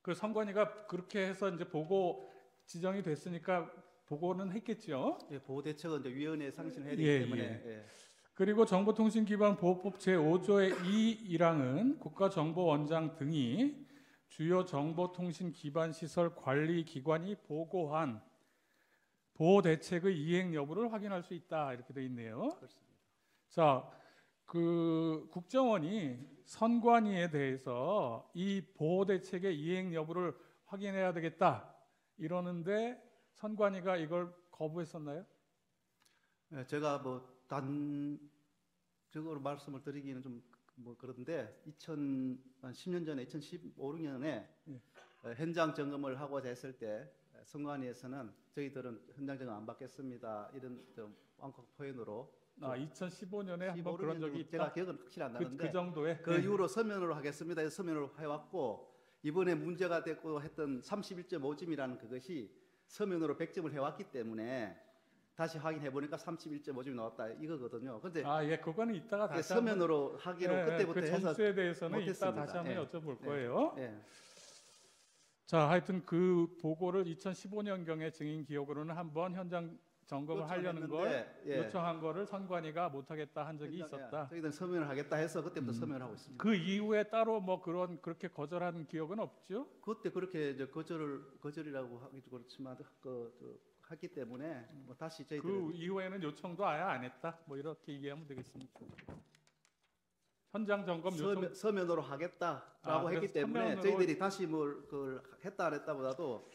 그 선관위가 그렇게 해서 이제 보고 지정이 됐으니까 보고는 했겠죠. 예, 보호 대책은 이제 위원회에 상신을 해야 되기 예, 때문에 예. 예. 그리고 정보통신 기반 보호법 제5조의 2.1항은 국가정보원장 등이 주요 정보통신 기반 시설 관리 기관이 보고한 보호 대책의 이행 여부를 확인할 수 있다 이렇게 돼 있네요. 그렇습니다. 자, 그 국정원이 선관위에 대해서 이 보호 대책의 이행 여부를 확인해야 되겠다 이러는데 선관위가 이걸 거부했었나요? 예, 제가 뭐 단적으로 말씀을 드리기는 좀 뭐 그런데 10년 전에 2015, 16년에 예. 현장 점검을 하고자 했을 때 선관위에서는 저희들은 현장 점검 안 받겠습니다. 이런 좀 완곡 표현으로 2015년에 한번 15, 그런 16년 적이 있다. 제가 기억은 확실히 안 나는데 그 정도에 그 이후로 서면으로 하겠습니다. 해서 서면으로 해왔고 이번에 문제가 됐고 했던 31.5점이라는 그것이 서면으로 100점을 해왔기 때문에 다시 확인해 보니까 31.5점이 나왔다 이거거든요. 근데 예, 그거는 이따가 다시 서면으로 하기로 그때부터 그 해서 점수에 대해서는 이따 못했습니다. 다시 한번 예. 여쭤볼 거예요. 예. 자, 하여튼 그 보고를 2015년경에 증인 기억으로는 한번 현장 점검을 하려는 걸 요청했는데, 예. 요청한 거를 선관위가 못하겠다 한 적이 있었다. 저희들은 서면을 하겠다 해서 그때부터 서면을 하고 있습니다. 그 이후에 따로 뭐 그렇게 거절한 기억은 없죠? 그때 그렇게 이제 거절이라고 하기 그렇지만 했기 때문에 뭐 다시 저희들은 그 이후에는 요청도 아예 안 했다. 뭐 이렇게 얘기하면 되겠습니다. 현장 점검 요청 서면으로 하겠다라고 했기 그래서 때문에 서면으로- 저희들이 다시 뭘 그걸 했다 안 했다보다도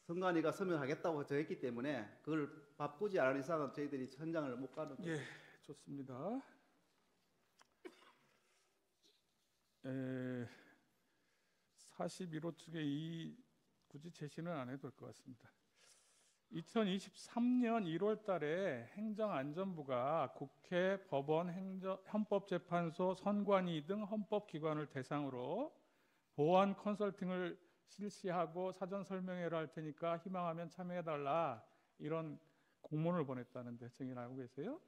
선관위가 서면하겠다고 했기 때문에 그걸 바꾸지 않을 이상은 저희들이 현장을 못 가는 거예요. 예, 좋습니다. 41호 측에 굳이 제시는 안 해도 될 것 같습니다. 2023년 1월 달에 행정안전부가 국회, 법원, 헌법재판소, 선관위 등 헌법기관을 대상으로 보안 컨설팅을 실시하고 사전 설명회를 할 테니까 희망하면 참여해달라 이런 공문을 보냈다는데 증인 알고 계세요?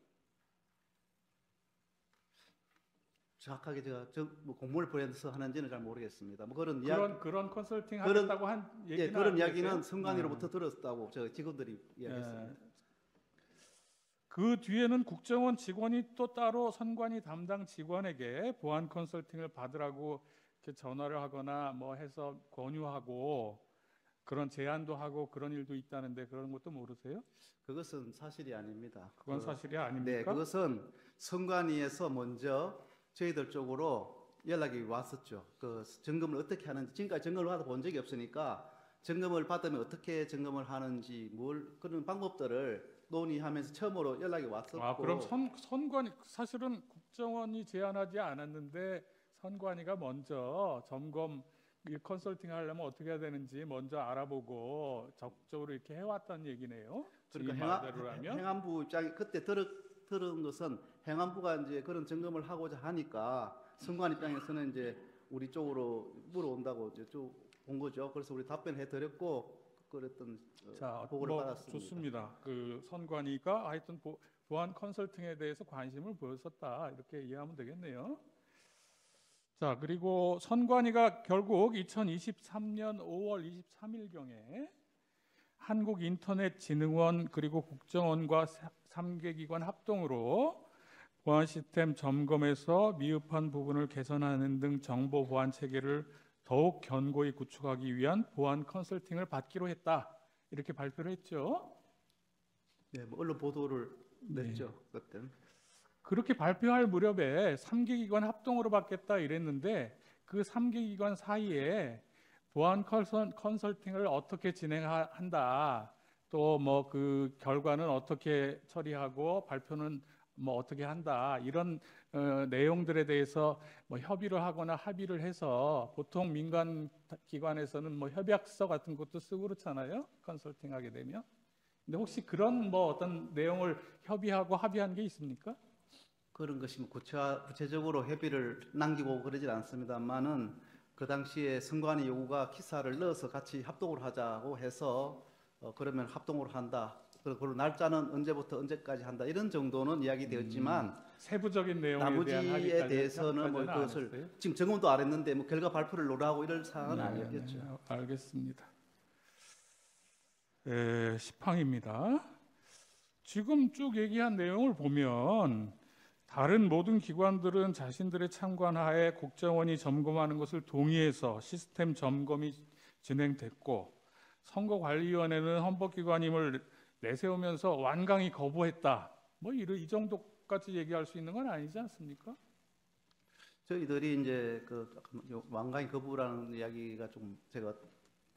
정확하게 제가 뭐 공문을 보내서 하는지는 잘 모르겠습니다. 뭐 그런 이야기, 그런 컨설팅 그런- 하겠다고 한 얘기는 예, 그런 알고 이야기는 계세요? 선관위로부터 들었다고 저 직원들이 이야기했습니다. 그 뒤에는 국정원 직원이 또 따로 선관위 담당 직원에게 보안 컨설팅을 받으라고 이렇게 전화를 하거나 뭐 해서 권유하고 그런 제안도 하고 그런 일도 있다는데 그런 것도 모르세요? 그것은 사실이 아닙니다. 그건 사실이 아닙니까? 네, 그것은 선관위에서 먼저 저희들 쪽으로 연락이 왔었죠. 그 점검을 어떻게 하는지 지금까지 점검을 받아본 적이 없으니까 점검을 받으면 어떻게 점검을 하는지 그런 방법들을 논의하면서 처음으로 연락이 왔었고. 그럼 선관위 사실은 국정원이 제안하지 않았는데 선관위가 먼저 점검 이 컨설팅 하려면 어떻게 해야 되는지 먼저 알아보고 적극적으로 이렇게 해왔다는 얘기네요. 그러니까 증인 말대로라면. 행안부 입장이 그때 들은 것은 행안부가 이제 그런 점검을 하고자 하니까 선관 입장에서는 이제 우리 쪽으로 물어온다고 이제 쭉 온 거죠. 그래서 우리 답변해 드렸고 그랬던 자, 보고를 받았습니다. 좋습니다. 그 선관위가 하여튼 보안 컨설팅에 대해서 관심을 보였었다 이렇게 이해하면 되겠네요. 자, 그리고 선관위가 결국 2023년 5월 23일경에 한국인터넷진흥원 그리고 국정원과 3개 기관 합동으로 보안 시스템 점검에서 미흡한 부분을 개선하는 등 정보 보안 체계를 더욱 견고히 구축하기 위한 보안 컨설팅을 받기로 했다. 이렇게 발표를 했죠. 네, 뭐 언론 보도를 냈죠. 그때. 그렇게 발표할 무렵에 3개 기관 합동으로 받겠다 이랬는데 그 3개 기관 사이에 보안 컨설팅을 어떻게 진행한다. 또 뭐 그 결과는 어떻게 처리하고 발표는 뭐 어떻게 한다. 이런 내용들에 대해서 뭐 협의를 하거나 합의를 해서 보통 민간 기관에서는 뭐 협약서 같은 것도 쓰고 그렇잖아요. 컨설팅 하게 되면. 근데 혹시 그런 뭐 어떤 내용을 협의하고 합의한 게 있습니까? 그런 것이 뭐 구체적으로 협의를 남기고 그러질 않습니다만은 그 당시에 선관위 요구가 기사를 넣어서 같이 합동을 하자고 해서 그러면 합동으로 한다. 그리고 날짜는 언제부터 언제까지 한다. 이런 정도는 이야기되었지만 세부적인 내용에 나머지에 대한 합의까지 대해서는 뭐 합의까지는 안 그것을 했어요? 지금 점검도 안 했는데 뭐 결과 발표를 노려하고 이럴 사항은 아니었겠죠. 네, 알겠습니다. 시팡입니다. 지금 쭉 얘기한 내용을 보면 다른 모든 기관들은 자신들의 참관하에 국정원이 점검하는 것을 동의해서 시스템 점검이 진행됐고 선거관리위원회는 헌법기관임을 내세우면서 완강히 거부했다. 뭐 이 정도까지 얘기할 수 있는 건 아니지 않습니까? 저희들이 이제 완강히 거부라는 이야기가 좀 제가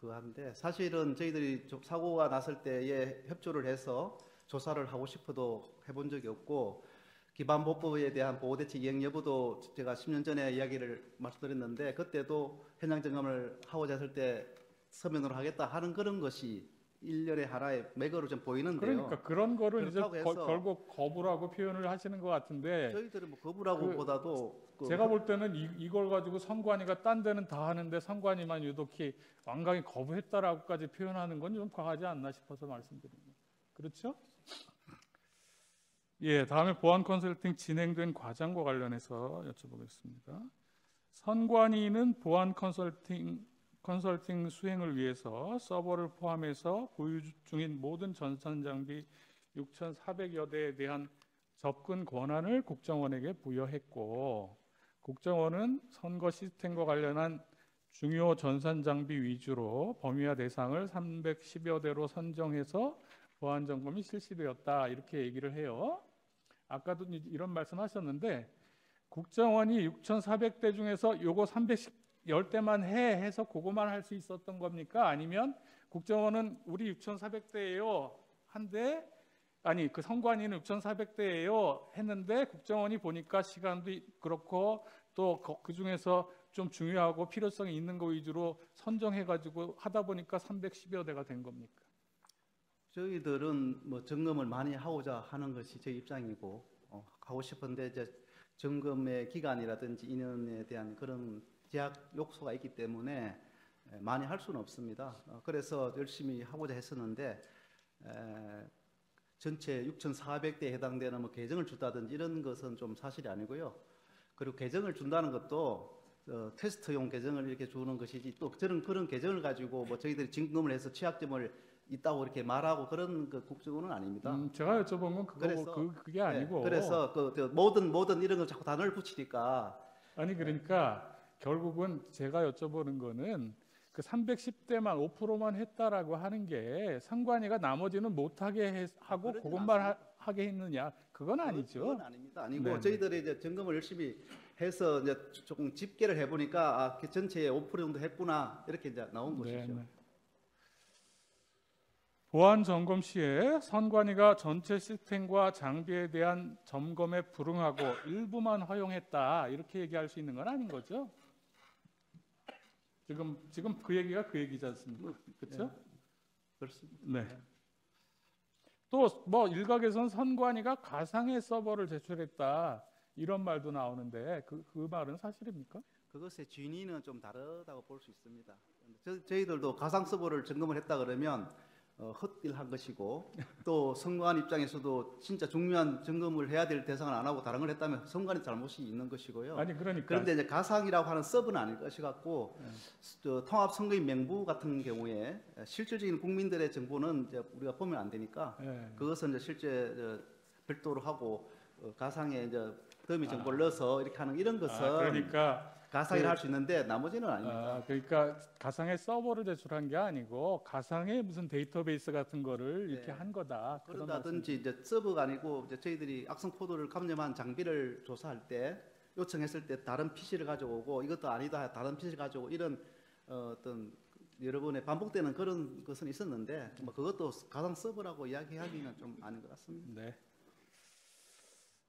한데 사실은 저희들이 좀 사고가 났을 때에 협조를 해서 조사를 하고 싶어도 해본 적이 없고 기반보호법에 대한 보호대책 이행 여부도 제가 10년 전에 이야기를 말씀드렸는데 그때도 현장 점검을 하고자 했을 때 서면으로 하겠다 하는 그런 것이 일련의 하나의 맥으로 좀 보이는데요. 그러니까 그런 거를 이제 그렇다고 해서 결국 거부라고 표현을 하시는 것 같은데 저희들은 뭐 거부라고 보다도 제가 볼 때는 이걸 가지고 선관위가 딴 데는 다 하는데 선관위만 유독히 완강히 거부했다라고까지 표현하는 건 좀 과하지 않나 싶어서 말씀드립니다. 그렇죠? 예, 다음에 보안 컨설팅 진행된 과정과 관련해서 여쭤보겠습니다. 선관위는 보안 컨설팅 수행을 위해서 서버를 포함해서 보유 중인 모든 전산 장비 6,400여 대에 대한 접근 권한을 국정원에게 부여했고 국정원은 선거 시스템과 관련한 중요 전산 장비 위주로 범위와 대상을 310여 대로 선정해서 보안 점검이 실시되었다 이렇게 얘기를 해요. 아까도 이런 말씀하셨는데 국정원이 6,400대 중에서 요거 310대만 해서 그거만 할 수 있었던 겁니까? 아니면 국정원은 우리 6,400대예요 한데 아니 그 선관위는 6,400대예요 했는데 국정원이 보니까 시간도 그렇고 또 그 중에서 좀 중요하고 필요성이 있는 거 위주로 선정해가지고 하다 보니까 310여 대가 된 겁니까? 저희들은 뭐 점검을 많이 하고자 하는 것이 저희 입장이고 하고 싶은데 이제 점검의 기간이라든지 인원에 대한 그런 제약 요소가 있기 때문에 많이 할 수는 없습니다. 그래서 열심히 하고자 했었는데 전체 6,400대에 해당되는 뭐 계정을 준다든지 이런 것은 좀 사실이 아니고요. 그리고 계정을 준다는 것도 테스트용 계정을 이렇게 주는 것이지 또 저는 그런 계정을 가지고 뭐 저희들이 점검을 해서 취약점을 있다고 이렇게 말하고 그런 그 국정원은 아닙니다. 제가 여쭤본 건 그게 아니고. 그래서 모든 이런 걸 자꾸 단어를 붙이니까 아니 그러니까 결국은 제가 여쭤보는 거는 그 310대만 5%만 했다라고 하는 게 선관위가 나머지는 못하게 하고 그것만 하게 했느냐? 그건 아니죠. 그건 아닙니다. 아니고 네네. 저희들이 이제 점검을 열심히 해서 이제 조금 집계를 해보니까 그 전체에 5% 정도 했구나 이렇게 이제 나온 것이죠. 네네. 보안 점검 시에 선관위가 전체 시스템과 장비에 대한 점검에 불응하고 일부만 허용했다 이렇게 얘기할 수 있는 건 아닌 거죠? 지금 그 얘기가 그 얘기지 않습니까? 그렇죠? 그렇습니다. 네. 또 뭐 일각에서는 선관위가 가상의 서버를 제출했다 이런 말도 나오는데 그 말은 사실입니까? 그것의 진위는 좀 다르다고 볼 수 있습니다. 저희들도 가상 서버를 점검을 했다 그러면 헛일한 것이고 또 선관 입장에서도 진짜 중요한 점검을 해야 될 대상을 안 하고 다른 걸 했다면 선관의 잘못이 있는 것이고요. 아니 그러니까 그런데 이제 가상이라고 하는 서버는 아닐 것이 같고 통합 선거인 명부 같은 경우에 실질적인 국민들의 정보는 이제 우리가 보면 안 되니까 그것은 이제 실제 별도로 하고 가상에 이제 더미 정보를 넣어서 이렇게 하는 이런 것은 그러니까 가상이라 할 수 있는데 나머지는 아닙니다. 그러니까 가상의 서버를 제출한 게 아니고 가상의 무슨 데이터베이스 같은 거를 이렇게 한 거다. 그런다든지 이제 서버가 아니고 이제 저희들이 악성 코드를 감염한 장비를 조사할 때 요청했을 때 다른 PC를 가져오고 이것도 아니다 다른 PC를 가져오고 이런 어떤 여러 번의 반복되는 그런 것은 있었는데 뭐 그것도 가상 서버라고 이야기하기는 좀 아닌 것 같습니다. 네.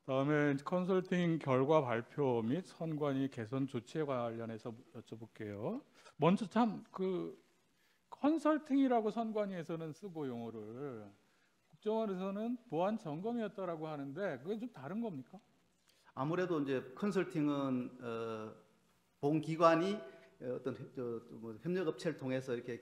다음에 컨설팅 결과 발표 및 선관위 개선 조치에 관련해서 여쭤볼게요. 먼저 참 그 컨설팅이라고 선관위에서는 쓰고 용어를 국정원에서는 보안 점검이었다라고 하는데 그게 좀 다른 겁니까? 아무래도 이제 컨설팅은 본 기관이 어떤 뭐 협력업체를 통해서 이렇게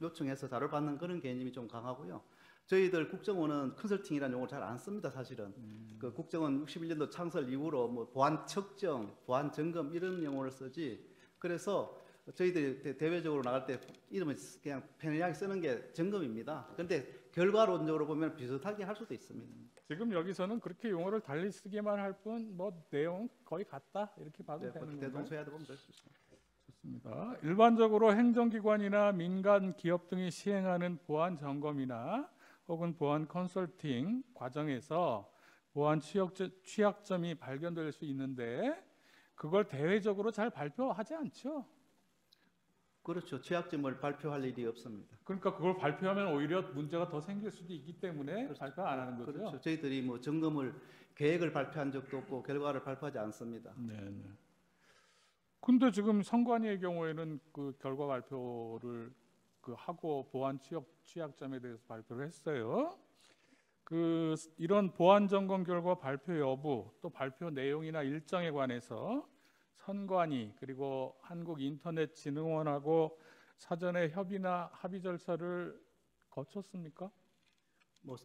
요청해서 자료를 받는 그런 개념이 좀 강하고요. 저희들 국정원은 컨설팅이라는 용어를 잘 안 씁니다, 사실은. 그 국정원 61년도 창설 이후로 뭐 보안 측정, 보안 점검 이런 용어를 쓰지. 그래서 저희들이 대외적으로 나갈 때 이름을 그냥 편리하게 쓰는 게 점검입니다. 그런데 결과론적으로 보면 비슷하게 할 수도 있습니다. 지금 여기서는 그렇게 용어를 달리 쓰기만 할 뿐 뭐 내용 거의 같다 이렇게 봐도 네, 되는 건가요? 대동소이하다 보면 될 수 있습니다. 좋습니다. 일반적으로 행정기관이나 민간 기업 등이 시행하는 보안 점검이나 혹은 보안 컨설팅 과정에서 보안 취약점이 발견될 수 있는데 그걸 대외적으로 잘 발표하지 않죠. 그렇죠. 취약점을 발표할 일이 없습니다. 그러니까 그걸 발표하면 오히려 문제가 더 생길 수도 있기 때문에 그렇죠. 발표 안 하는 거죠. 그렇죠. 저희들이 뭐 점검을 계획을 발표한 적도 없고 결과를 발표하지 않습니다. 네. 근데 지금 선관위의 경우에는 그 결과 발표를 하고 보안 취약점에 대해서 발표를 했어요. 이런 보안 점검 결과 발표 여부 또 발표 내용이나 일정에 관해서 선관위 그리고 한국인터넷진흥원하고 사전에 협의나 합의 절차를 거쳤습니까? 뭐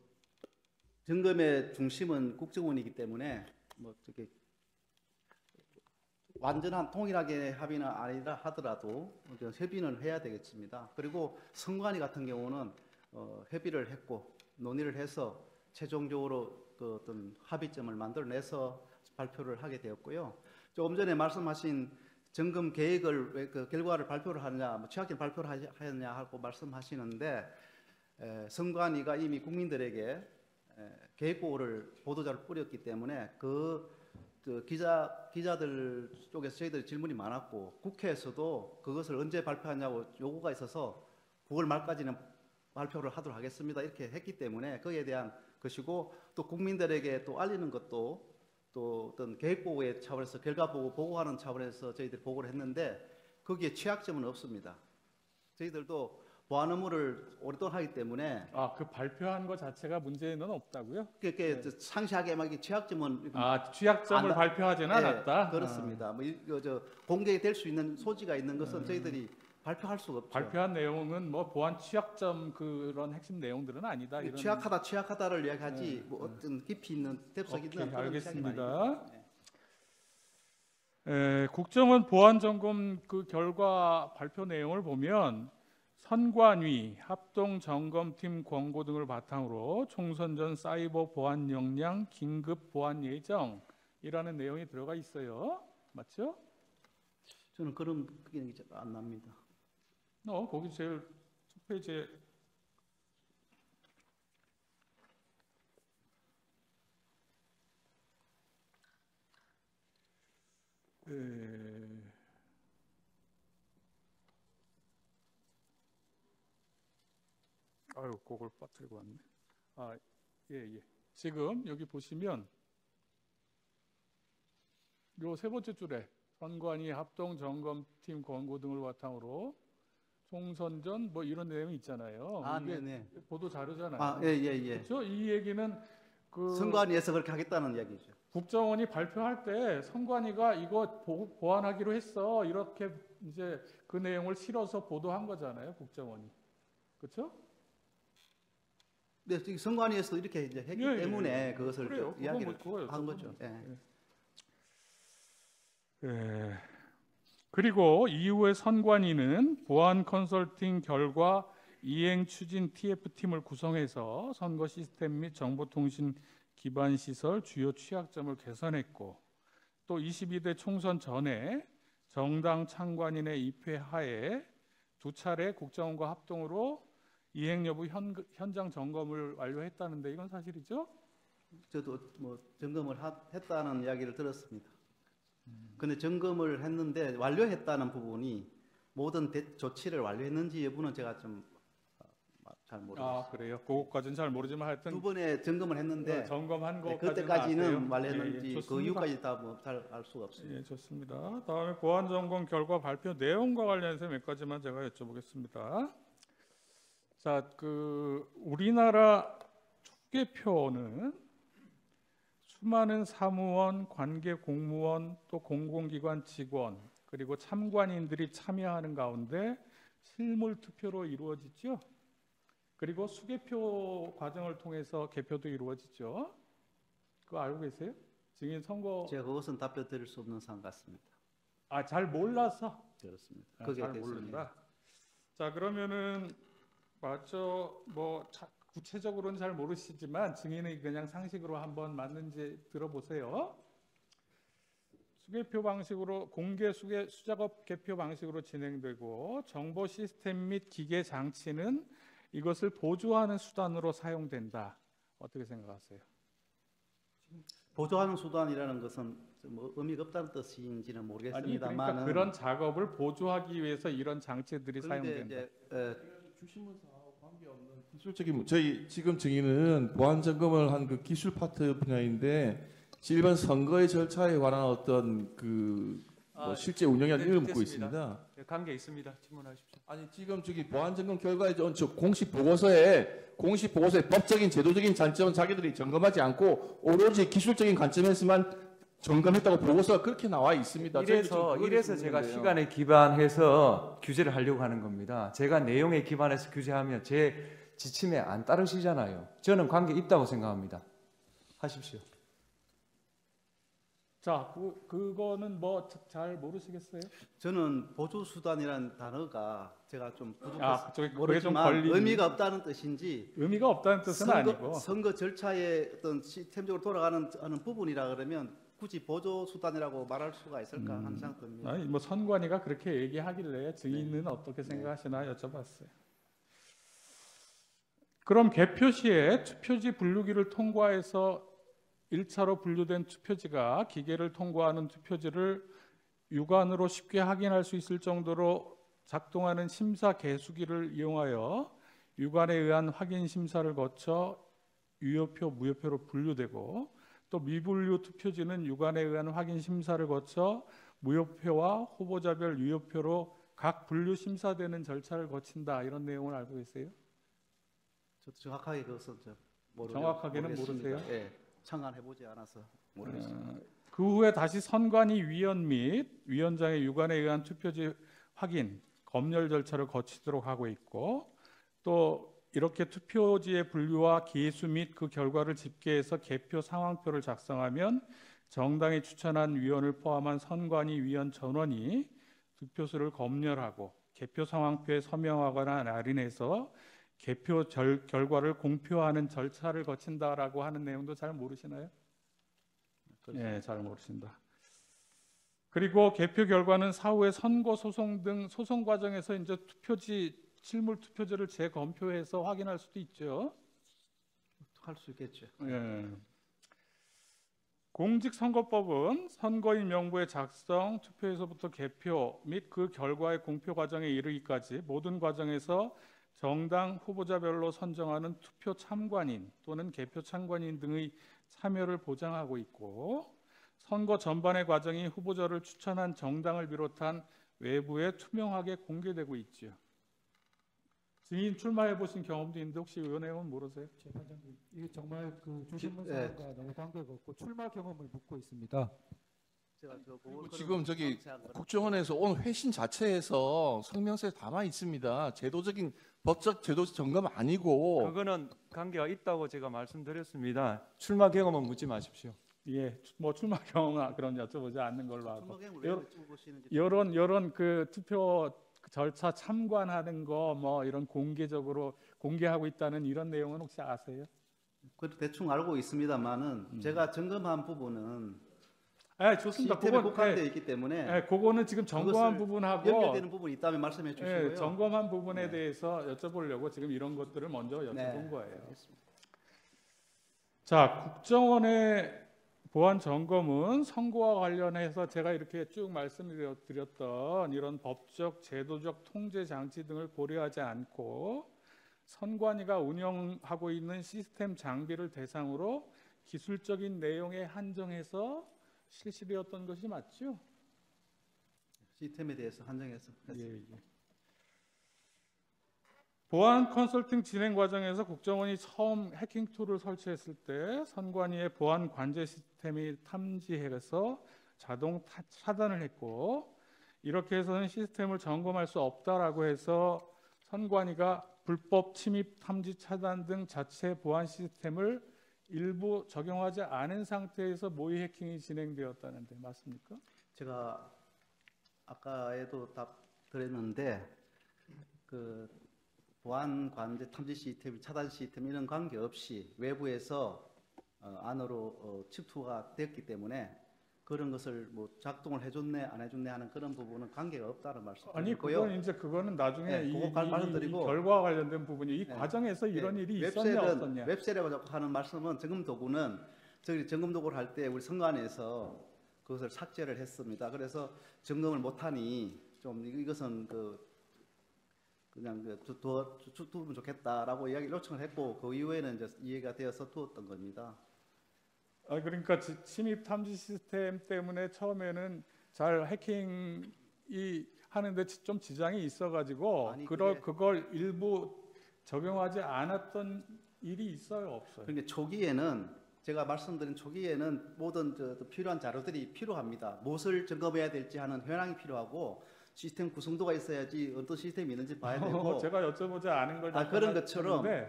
점검의 중심은 국정원이기 때문에 뭐 저게 완전한 통일하게 합의는 아니라 하더라도 협의는 해야 되겠습니다. 그리고 선관위 같은 경우는 협의를 했고 논의를 해서 최종적으로 그 어떤 합의점을 만들어내서 발표를 하게 되었고요. 조금 전에 말씀하신 점검 계획을 왜 그 결과를 발표를 하느냐, 뭐 취약점 발표를 하느냐 하고 말씀하시는데 선관위가 이미 국민들에게 계획보고를 보도자를 뿌렸기 때문에 그 기자들 쪽에서 저희들이 질문이 많았고 국회에서도 그것을 언제 발표하냐고 요구가 있어서 9월 말까지는 발표를 하도록 하겠습니다 이렇게 했기 때문에 거기에 대한 것이고 또 국민들에게 또 알리는 것도 또 어떤 계획보고의 차원에서 결과보고 보고하는 차원에서 저희들이 보고를 했는데 거기에 취약점은 없습니다. 저희들도 보안 업무를 오랫동안 하기 때문에 그 발표한 것 자체가 문제는 없다고요? 그렇게 상시하게 막 취약점은 취약점을 발표하지는 않았다. 그렇습니다. 뭐 공개될 수 있는 소지가 있는 것은 저희들이 발표할 수가 없죠. 발표한 내용은 뭐 보안 취약점 그런 핵심 내용들은 아니다. 이런 취약하다를 이야기하지 뭐 어떤 깊이 있는 뎁석 있는 그런 알겠습니다. 국정원 보안 점검 그 결과 발표 내용을 보면 선관위, 합동점검팀 권고 등을 바탕으로 총선 전 사이버 보안 역량 긴급 보안 예정이라는 내용이 들어가 있어요. 맞죠? 저는 그런 그게 안 납니다. 거기 제일 첫 페이지에 그걸 빠뜨리고 왔네. 예. 지금 여기 보시면 요 세 번째 줄에 선관위 합동점검팀 권고 등을 바탕으로 총선 전 뭐 이런 내용이 있잖아요. 이게 네네. 보도 자료잖아요. 예. 그렇죠? 이 얘기는 선관위에서 그렇게 하겠다는 이야기죠. 국정원이 발표할 때 선관위가 이거 보완하기로 했어. 이렇게 이제 그 내용을 실어서 보도한 거잖아요. 국정원이. 그렇죠? 네, 선관위에서 이렇게 이제 했기 때문에 그것을 그래요. 이야기를 그거 한 거죠. 그리고 이후에 선관위는 보안 컨설팅 결과 이행 추진 TF팀을 구성해서 선거 시스템 및 정보통신 기반 시설 주요 취약점을 개선했고 또 22대 총선 전에 정당 참관인의 입회 하에 2차례 국정원과 합동으로 이행 여부 현장 점검을 완료했다는데 이건 사실이죠? 저도 뭐 점검을 했다는 이야기를 들었습니다. 근데 점검을 했는데 완료했다는 부분이 모든 조치를 완료했는지 여부는 제가 좀 잘 모르겠어요. 그래요? 그것까지는 잘 모르지만 하여튼 두 번에 점검을 했는데 점검한 거 그때까지는 완료했는지 그 이후까지 다 뭐 잘 알 수가 없습니다. 예, 좋습니다. 다음에 보안 점검 결과 발표 내용과 관련해서 몇 가지만 제가 여쭤보겠습니다. 자, 우리나라 투개표는 수많은 사무원, 관계 공무원, 또 공공기관 직원, 그리고 참관인들이 참여하는 가운데 실물 투표로 이루어지죠. 그리고 수개표 과정을 통해서 개표도 이루어지죠. 그거 알고 계세요? 증인 선거 제가 그것은 답변 드릴 수 없는 사안 같습니다. 잘 몰라서 그렇습니다. 잘 거기에 대해서는 모른다. 자, 그러면은 맞죠. 구체적으로는 잘 모르시지만 증인이 그냥 상식으로 한번 맞는지 들어보세요. 수개표 방식으로 공개 수작업 개표 방식으로 진행되고 정보 시스템 및 기계 장치는 이것을 보조하는 수단으로 사용된다. 어떻게 생각하세요? 보조하는 수단이라는 것은 뭐 의미가 없다는 뜻인지는 아니, 모르겠습니다만 그러니까 그런 작업을 보조하기 위해서 이런 장치들이 사용된다. 이제 주신문사하고 관계없는 기술적인 저희 지금 증인은 보안 점검을 한 그 기술 파트 분야인데 일반 선거의 절차에 관한 어떤 실제 운영에 네, 이를 묻고 됐습니다. 있습니다. 네, 관계 있습니다. 질문하십시오. 아니 지금 저기 보안 점검 결과에 저 공식 보고서에 법적인 제도적인 관점은 자기들이 점검하지 않고 오로지 기술적인 관점에서만 점검했다고 보고서가 그렇게 나와 있습니다. 이래서 제가 시간에 기반해서 규제를 하려고 하는 겁니다. 제가 내용에 기반해서 규제하면 제 지침에 안 따르시잖아요. 저는 관계 있다고 생각합니다. 하십시오. 자, 그거는 뭐 잘 모르시겠어요? 저는 보조 수단이라는 단어가 제가 좀 그게 좀 모르지만 걸리는 의미가 없다는 뜻인지 의미가 없다는 뜻은 아니고 선거 절차에 어떤 시스템적으로 돌아가는 하는 부분이라 그러면 굳이 보조 수단이라고 말할 수가 있을까 하는 생각입니다. 아니, 뭐 선관위가 그렇게 얘기하길래 증인은 어떻게 생각하시나 여쭤봤어요. 그럼 개표 시에 투표지 분류기를 통과해서 1차로 분류된 투표지가 기계를 통과하는 투표지를 육안으로 쉽게 확인할 수 있을 정도로 작동하는 심사 개수기를 이용하여 육안에 의한 확인 심사를 거쳐 유효표, 무효표로 분류되고 또 미분류 투표지는 육안에 의한 확인 심사를 거쳐 무효표와 후보자별 유효표로 각 분류 심사되는 절차를 거친다. 이런 내용을 알고 계세요? 저도 정확하게 그것은 정확하게는 모르세요? 예, 청안해 보지 않아서 모르겠습니다. 그 후에 다시 선관위 위원 및 위원장의 육안에 의한 투표지 확인, 검열 절차를 거치도록 하고 있고 또 이렇게 투표지의 분류와 개수 및 그 결과를 집계해서 개표 상황표를 작성하면 정당이 추천한 위원을 포함한 선관위 위원 전원이 득표수를 검열하고 개표 상황표에 서명하거나 날인해서 개표 결과를 공표하는 절차를 거친다라고 하는 내용도 잘 모르시나요? 네, 잘 모르신다. 그리고 개표 결과는 사후에 선거 소송 등 소송 과정에서 이제 실물 투표지를 재검표해서 확인할 수도 있죠. 할 수 있겠죠. 예. 공직선거법은 선거인 명부의 작성, 투표에서부터 개표 및 그 결과의 공표 과정에 이르기까지 모든 과정에서 정당 후보자별로 선정하는 투표 참관인 또는 개표 참관인 등의 참여를 보장하고 있고 선거 전반의 과정이 후보자를 추천한 정당을 비롯한 외부에 투명하게 공개되고 있죠. 증인 출마해 보신 경험도 있는데 혹시 이 내용은 모르세요? 재판장님, 이게 정말 그 주신문사가 너무 관계가 없고 출마 경험을 묻고 있습니다. 제가 지금 저기 국정원에서 온 회신 자체에서 성명서에 담아 있습니다. 제도적인 법적 제도 점검 아니고 그거는 관계가 있다고 제가 말씀드렸습니다. 출마 경험은 묻지 마십시오. 예, 뭐 출마 경험 그런 여쭤보지 않는 걸로 하고 출마경을 왜 여쭤보시는지 이런 그 투표 절차 참관하는 거 뭐 이런 공개적으로 공개하고 있다는 이런 내용은 혹시 아세요? 그 대충 알고 있습니다만은 제가 점검한 부분은 좋습니다. 시스템에 국한되어 있기 때문에 그거는 지금 점검한 그것을 부분하고 연결되는 부분이 있다면 말씀해 주시고요. 점검한 부분에 네. 대해서 여쭤보려고 지금 이런 것들을 먼저 여쭤본 네. 거예요. 알겠습니다. 자, 국정원의 보안 점검은 선거와 관련해서 제가 이렇게 쭉 말씀드렸던 이런 법적, 제도적 통제 장치 등을 고려하지 않고 선관위가 운영하고 있는 시스템 장비를 대상으로 기술적인 내용에 한정해서 실시되었던 것이 맞죠? 시스템에 대해서 한정해서 예. 보안 컨설팅 진행 과정에서 국정원이 처음 해킹 툴을 설치했을 때 선관위의 보안 관제 시스템이 탐지해서 자동 차단을 했고 이렇게 해서는 시스템을 점검할 수 없다라고 해서 선관위가 불법 침입, 탐지, 차단 등 자체 보안 시스템을 일부 적용하지 않은 상태에서 모의 해킹이 진행되었다는데 맞습니까? 제가 아까에도 답 드렸는데 그 보안 관제 탐지 시스템, 차단 시스템 이런 관계 없이 외부에서 안으로 침투가 됐기 때문에 그런 것을 뭐 작동을 해줬네 안 해줬네 하는 그런 부분은 관계가 없다는 아니 말씀드리고요. 그거는 나중에 네, 이 그거 말씀드리고 결과와 관련된 부분이 이 네. 과정에서 이런 일이 있었냐 웹셀은 없었냐. 웹셀이라고 자꾸 하는 말씀은 점검 도구는 저희 점검 도구를 할 때 우리 선관위에서 그것을 삭제를 했습니다. 그래서 점검을 못하니 좀 이것은 그냥 두면 좋겠다라고 이야기 요청을 했고 그 이후에는 이제 이해가 되어서 두었던 겁니다. 그러니까 침입 탐지 시스템 때문에 처음에는 잘 해킹이 하는데 좀 지장이 있어가지고 아니, 그걸 일부 적용하지 않았던 일이 있어요, 없어요? 그런데 초기에는 제가 말씀드린 초기에는 모든 필요한 자료들이 필요합니다. 무엇을 점검해야 될지 하는 현황이 필요하고 시스템 구성도가 있어야지 어떤 시스템이 있는지 봐야 되고 제가 여쭤보지 않은 걸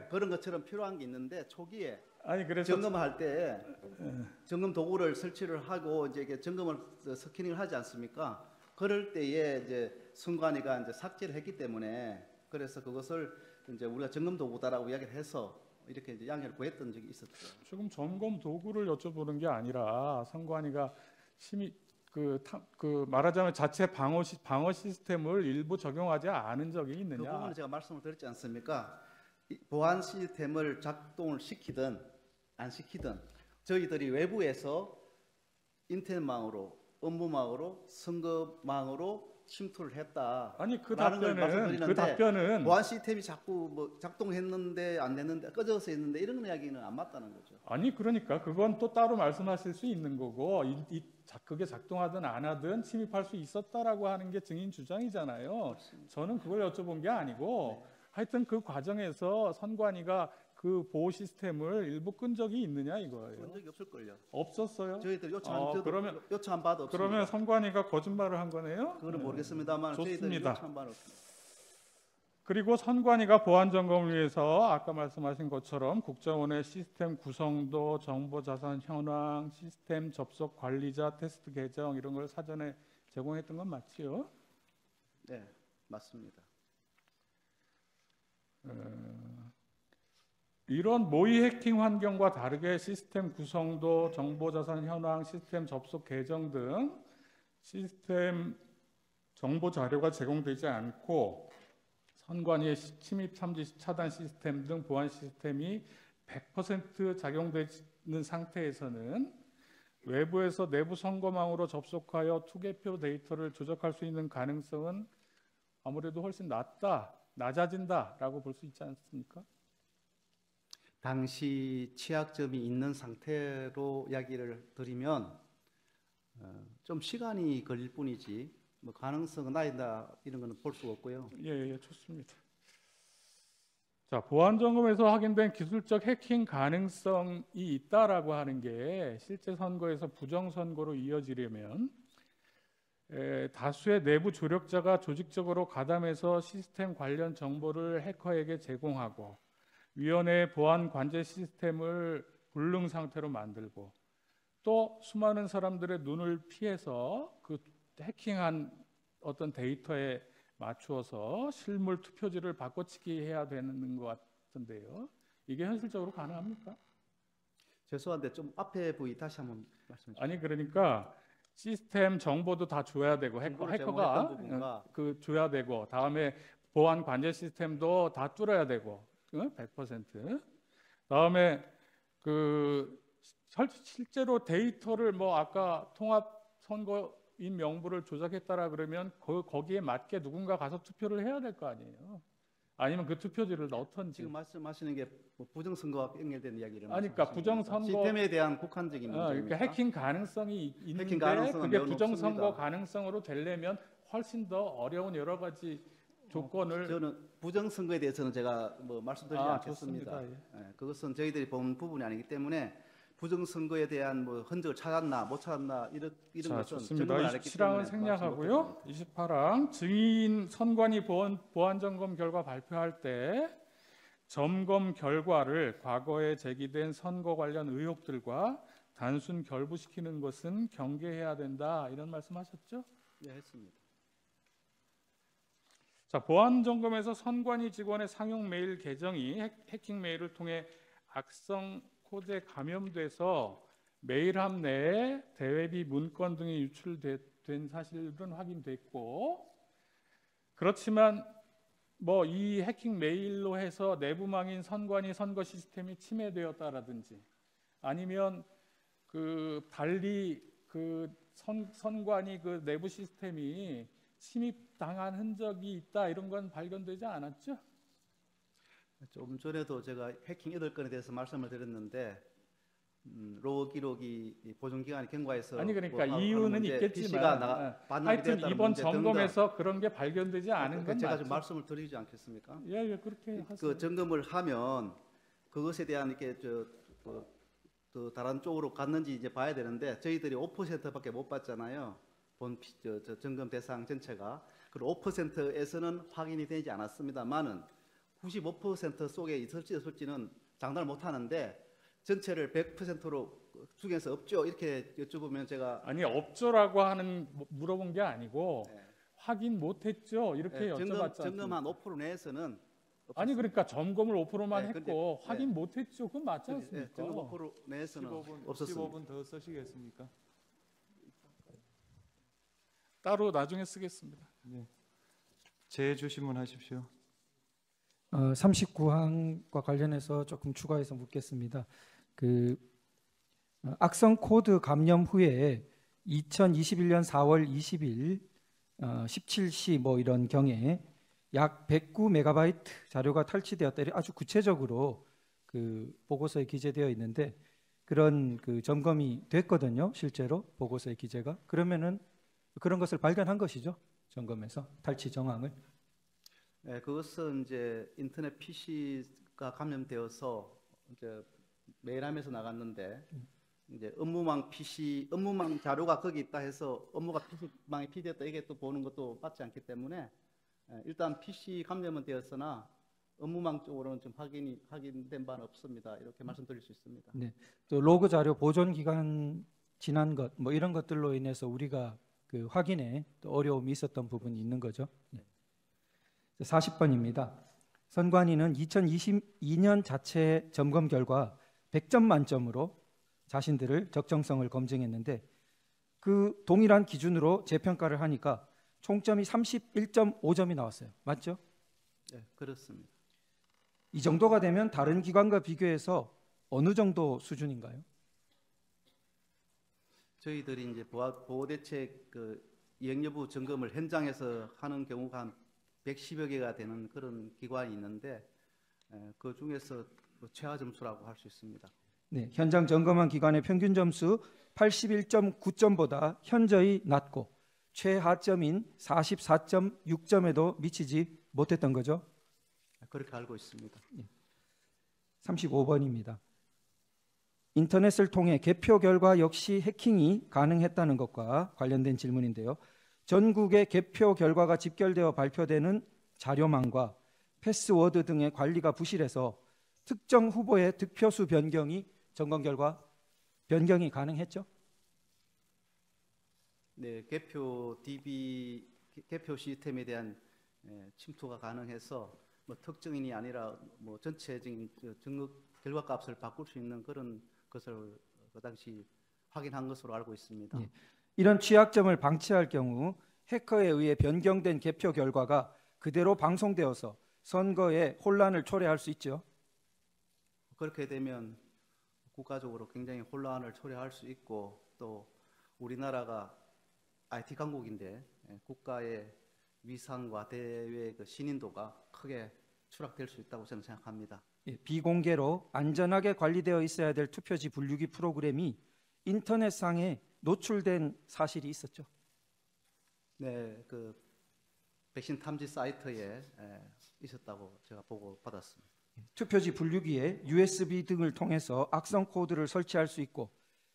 그런 것처럼 필요한 게 있는데 초기에 그래서 점검할 때 점검 도구를 설치를 하고 이제 이게 점검을 스캐닝을 하지 않습니까? 그럴 때에 이제 선관위가 이제 삭제를 했기 때문에 그래서 그것을 이제 우리가 점검 도구다라고 이야기를 해서 이렇게 이제 양해를 구했던 적이 있었죠. 지금 점검 도구를 여쭤보는 게 아니라 선관위가 말하자면 자체 방어 시스템을 일부 적용하지 않은 적이 있느냐? 그 부분은 제가 말씀을 드렸지 않습니까? 이 보안 시스템을 작동을 시키든 안 시키든 저희들이 외부에서 인터넷망으로, 업무망으로, 선거망으로 침투를 했다. 그 답변은 보안 시스템이 자꾸 뭐 작동했는데 안 됐는데 꺼져서 했는데 이런 이야기는 안 맞다는 거죠. 그러니까 그건 또 따로 말씀하실 수 있는 거고 그게 작동하든 안 하든 침입할 수 있었다라고 하는 게 증인 주장이잖아요. 맞습니다. 저는 그걸 여쭤본 게 아니고 하여튼 그 과정에서 선관위가 그 보호 시스템을 일부 끈 적이 있느냐 이거예요. 그런 적이 없을걸요. 없었어요? 저희들 요청 안 받아 없습니다. 그러면 선관위가 거짓말을 한 거네요? 그거는 모르겠습니다만 저희들이 좋습니다. 요청 안 받아 없습니다. 그리고 선관위가 보안 점검을 위해서 아까 말씀하신 것처럼 국정원의 시스템 구성도, 정보 자산 현황, 시스템 접속 관리자 테스트 계정 이런 걸 사전에 제공했던 건 맞지요? 네, 맞습니다. 이런 모의 해킹 환경과 다르게 시스템 구성도, 정보 자산 현황, 시스템 접속 계정 등 시스템 정보 자료가 제공되지 않고 선관위의 침입 탐지 차단 시스템 등 보안 시스템이 100% 작용되는 상태에서는 외부에서 내부 선거망으로 접속하여 투개표 데이터를 조작할 수 있는 가능성은 아무래도 훨씬 낮아진다라고 볼 수 있지 않습니까? 당시 취약점이 있는 상태로 이야기를 드리면 좀 시간이 걸릴 뿐이지 뭐 가능성은 나이다 이런 거는 볼 수가 없고요. 예, 좋습니다. 자, 보안 점검에서 확인된 기술적 해킹 가능성이 있다라고 하는 게 실제 선거에서 부정 선거로 이어지려면 다수의 내부 조력자가 조직적으로 가담해서 시스템 관련 정보를 해커에게 제공하고 위원회의 보안 관제 시스템을 불능 상태로 만들고 또 수많은 사람들의 눈을 피해서 그 해킹한 어떤 데이터에 맞추어서 실물 투표지를 바꿔치기 해야 되는 것 같은데요. 이게 현실적으로 가능합니까? 죄송한데 좀 앞에 부위 다시 한번 말씀해 주세요. 그러니까 시스템 정보도 다 줘야 되고 해커가 줘야 되고 다음에 보안 관제 시스템도 다 뚫어야 되고 100%. 다음에 실제로 데이터를 아까 통합 선거인 명부를 조작했다라 그러면 거기에 맞게 누군가 가서 투표를 해야 될 거 아니에요. 아니면 그 투표지를 넣던지. 지금 말씀하시는 게 부정선거와 연결된 이야기를 그러니까 부정선거 시스템에 대한 국한적인 문제입니까? 그러니까 해킹 가능성이 있는데 해킹 가능성은 그게 매우 부정선거 높습니다. 가능성으로 되려면 훨씬 더 어려운 여러 가지 조건을 저는 부정선거에 대해서는 제가 말씀드리지 않겠습니다. 좋습니다. 예. 그것은 저희들이 본 부분이 아니기 때문에 부정선거에 대한 뭐 흔적을 찾았나 못 찾았나 이런 자, 것은 좋습니다. 점검을 안 했기 27항은 때문에 생략하고요. 28항 증인 선관위 보안 점검 결과 발표할 때 점검 결과를 과거에 제기된 선거 관련 의혹들과 단순 결부시키는 것은 경계해야 된다. 이런 말씀하셨죠? 네, 했습니다. 자, 보안 점검에서 선관위 직원의 상용 메일 계정이 해킹 메일을 통해 악성 코드에 감염돼서 메일함 내에 대외비 문건 등이 유출된 사실은 확인됐고, 그렇지만 뭐 이 해킹 메일로 해서 내부망인 선관위 선거 시스템이 침해되었다라든지 아니면 그 달리 그 선관위 그 내부 시스템이 침입당한 흔적이 있다 이런 건 발견되지 않았죠? 좀 전에도 제가 해킹 8건에 대해서 말씀을 드렸는데 로그 기록이 보존 기간이 경과해서 아니 그러니까 뭐 이유는 문제, PC가 있겠지만 반납이 하여튼 됐다는 이번 문제 등등 점검에서 그런 게 발견되지 않은 건 제가 맞죠? 좀 말씀을 드리지 않겠습니까? 예, 예, 그렇게 하세요. 그 점검을 하면 그것에 대한 이렇게 또 다른 쪽으로 갔는지 이제 봐야 되는데 저희들이 5%밖에 못 받잖아요. 점검 대상 전체가. 그리고 5%에서는 확인이 되지 않았습니다만은 95% 속에 있을지 없을지는 장담을 못 하는데 전체를 100%로 중에서 없죠. 이렇게 여쭤보면 제가 아니 없죠라고 하는 물어본 게 아니고 네. 확인 못했죠 이렇게 여쭤봤잖아요. 점검한 5% 내에서는 아니 그러니까 점검을 5%만 네, 근데, 했고 네. 확인 못했죠. 그건 맞지 않습니까? 점검 5% 내에서는 15분, 없었습니다. 15분 더 쓰시겠습니까? 따로 나중에 쓰겠습니다. 재주신문 하십시오. 39항과 관련해서 조금 추가해서 묻겠습니다. 악성 코드 감염 후에 2021년 4월 20일 17시 뭐 이런 경에 약 109MB 자료가 탈취되었다. 아주 구체적으로 그 보고서에 기재되어 있는데 그런 그 점검이 됐거든요. 실제로 보고서에 기재가. 그러면은 그런 것을 발견한 것이죠. 점검에서 탈취 정황을. 네, 그것은 이제 인터넷 PC가 감염되어서 이제 메일함에서 나갔는데 이제 업무망 PC, 업무망 자료가 거기 있다 해서 업무가 PC망에 피되었다 이게 또 보는 것도 맞지 않기 때문에 일단 PC 감염은 되었으나 업무망 쪽으로는 좀 확인된 바는 없습니다. 이렇게 말씀드릴 수 있습니다. 네. 또 로그 자료 보존 기간 지난 것 뭐 이런 것들로 인해서 우리가 그 확인에 또 어려움이 있었던 부분이 있는 거죠. 네. 40번입니다. 선관위는 2022년 자체 점검 결과 100점 만점으로 자신들을 적정성을 검증했는데 그 동일한 기준으로 재평가를 하니까 총점이 31.5점이 나왔어요. 맞죠? 네, 그렇습니다. 이 정도가 되면 다른 기관과 비교해서 어느 정도 수준인가요? 저희들이 이제 보호대책 그 이행 여부 점검을 현장에서 하는 경우가 한 110여 개가 되는 그런 기관이 있는데 그 중에서 최하 점수라고 할 수 있습니다. 네, 현장 점검한 기관의 평균 점수 81.9점보다 현저히 낮고 최하점인 44.6점에도 미치지 못했던 거죠. 그렇게 알고 있습니다. 35번입니다. 인터넷을 통해 개표 결과 역시 해킹이 가능했다는 것과 관련된 질문인데요. 전국의 개표 결과가 집결되어 발표되는 자료망과 패스워드 등의 관리가 부실해서 특정 후보의 득표수 변경이 점검 결과 변경이 가능했죠? 네, 개표 DB 개표 시스템에 대한 침투가 가능해서 뭐 특정인이 아니라 뭐 전체적인 등록 결과값을 바꿀 수 있는 그런 것을 그 당시 확인한 것으로 알고 있습니다. 예. 이런 취약점을 방치할 경우 해커에 의해 변경된 개표 결과가 그대로 방송되어서 선거에 혼란을 초래할 수 있죠. 그렇게 되면 국가적으로 굉장히 혼란을 초래할 수 있고 또 우리나라가 IT 강국인데 국가의 위상과 대외 그 신인도가 크게 추락될 수 있다고 저는 생각합니다. 예, 비공개로 안전하게 관리되어 있어야 될 투표지 분류기 프로그램이 인터넷상에 노출된 사실이 있었죠. 네, 그 백신 탐지 사이트에 있었다고 제가 보고 받았습니다. 투표지 분류기에 USB 등을 통해서 악성 코드를 설치할 수 있고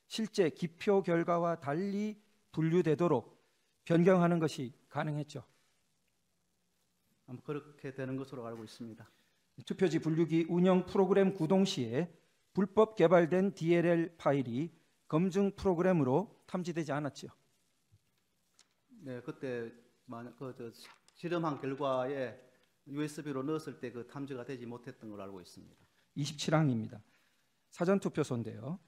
실제 기표 결과와 달리 분류되도록 변경하는 것이 가능했죠. 아마 그렇게 되는 것으로 알고 있습니다. 투표지 분류기 운영 프로그램 구동 시에 불법 개발된 DLL 파일이 검증 프로그램으로 탐지되지 않았죠. 네, 그때 실험한 결과에 USB로 넣었을 때 그 탐지가 되지 못했던 걸로 알고 있습니다. 27항입니다. 사전투표소인데요.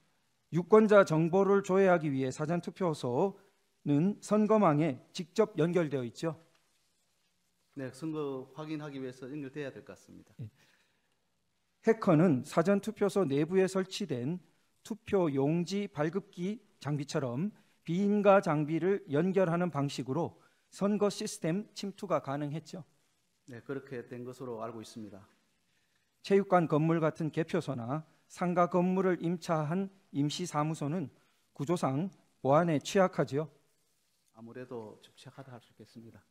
유권자 정보를 조회하기 위해 사전투표소는 선거망에 직접 연결되어 있죠. 네, 선거 확인하기 위해서 연결돼야 될 것 같습니다. 해커는 사전투표소 내부에 설치된 투표 용지 발급기 장비처럼 비인가 장비를 연결하는 방식으로 선거 시스템 침투가 가능했죠. 네, 그렇게 된 것으로 알고 있습니다. 체육관 건물 같은 개표소나 상가 건물을 임차한 임시사무소는 구조상 보안에 취약하지요. 아무래도 취약하다 할 수 있겠습니다.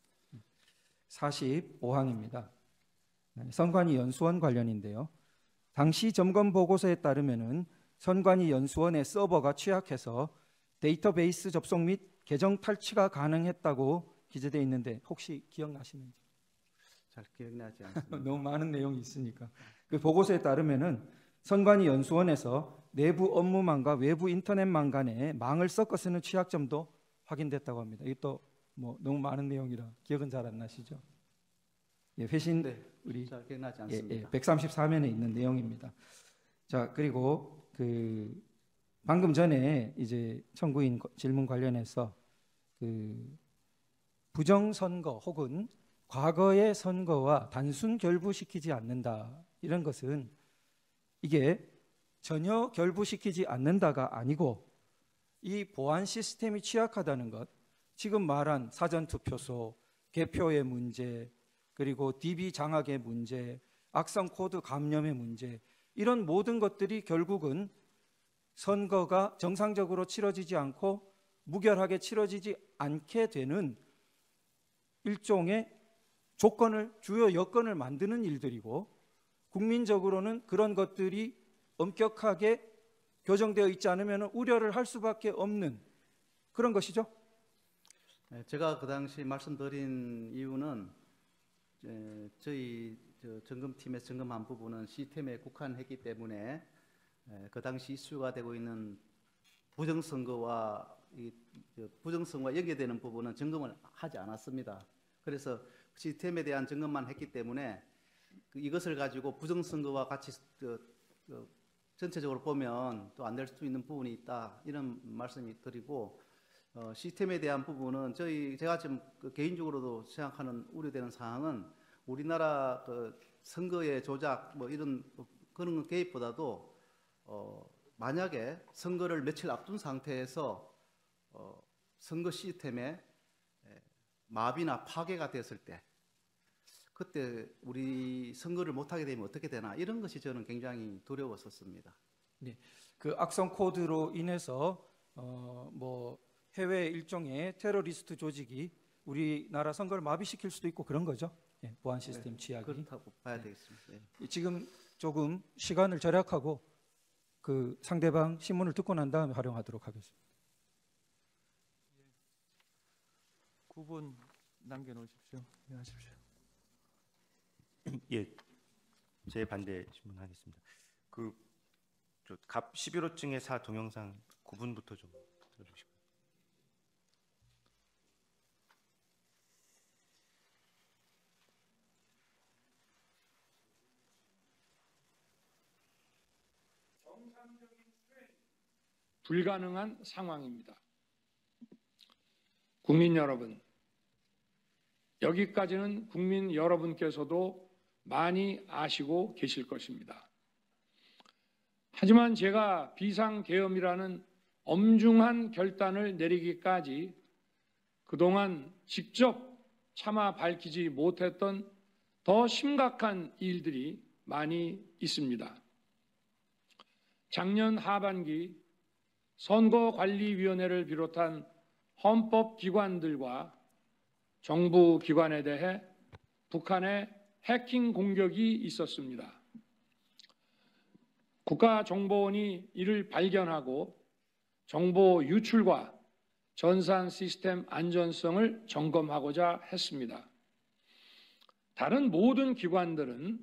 45항입니다. 선관위 연수원 관련인데요. 당시 점검 보고서에 따르면은 선관위 연수원의 서버가 취약해서 데이터베이스 접속 및 계정 탈취가 가능했다고 기재되어 있는데 혹시 기억나시는지? 잘 기억나지 않습니다. 너무 많은 내용이 있으니까. 그 보고서에 따르면은 선관위 연수원에서 내부 업무망과 외부 인터넷망 간에 망을 섞어 쓰는 취약점도 확인됐다고 합니다. 이것도 뭐 너무 많은 내용이라 기억은 잘 안 나시죠? 예, 회신 네, 우리 잘 기억나지 예, 않습니다. 134면에 있는 내용입니다. 자, 그리고 방금 전에 이제 청구인 질문 관련해서 부정선거 혹은 과거의 선거와 단순 결부시키지 않는다 이런 것은 이게 전혀 결부시키지 않는다가 아니고 이 보안 시스템이 취약하다는 것, 지금 말한 사전투표소, 개표의 문제, 그리고 DB 장악의 문제, 악성 코드 감염의 문제, 이런 모든 것들이 결국은 선거가 정상적으로 치러지지 않고 무결하게 치러지지 않게 되는 일종의 주요 여건을 만드는 일들이고, 국민적으로는 그런 것들이 엄격하게 교정되어 있지 않으면 우려를 할 수밖에 없는 그런 것이죠. 네, 제가 그 당시 말씀드린 이유는 저희 점검팀에서 점검한 부분은 시스템에 국한했기 때문에 그 당시 이슈가 되고 있는 부정선거와 연계되는 부분은 점검을 하지 않았습니다. 그래서 시스템에 대한 점검만 했기 때문에 이것을 가지고 부정선거와 같이 전체적으로 보면 또 안 될 수 있는 부분이 있다, 이런 말씀이 드리고, 시스템에 대한 부분은 제가 지금 개인적으로도 생각하는 우려되는 사항은 우리나라 선거의 조작 이런 그런 개입보다도 만약에 선거를 며칠 앞둔 상태에서 선거 시스템에 마비나 파괴가 됐을 때 그때 우리 선거를 못하게 되면 어떻게 되나, 이런 것이 저는 굉장히 두려웠었습니다. 네, 그 악성 코드로 인해서 해외 일종의 테러리스트 조직이 우리나라 선거를 마비시킬 수도 있고 그런 거죠. 예, 보안 시스템 취약이. 그렇다고 봐야 되겠습니다. 네. 지금 조금 시간을 절약하고 그 상대방 신문을 듣고 난 다음에 활용하도록 하겠습니다. 9분 남겨놓으십시오. 네, 하십시오. 예, 제 반대 질문하겠습니다. 갑 11호증의 사 동영상 9분부터 좀 들어주시고. 불가능한 상황입니다. 국민 여러분, 여기까지는 국민 여러분께서도 많이 아시고 계실 것입니다. 하지만 제가 비상계엄이라는 엄중한 결단을 내리기까지 그동안 직접 차마 밝히지 못했던 더 심각한 일들이 많이 있습니다. 작년 하반기 선거관리위원회를 비롯한 헌법기관들과 정부 기관에 대해 북한의 해킹 공격이 있었습니다. 국가정보원이 이를 발견하고 정보 유출과 전산 시스템 안전성을 점검하고자 했습니다. 다른 모든 기관들은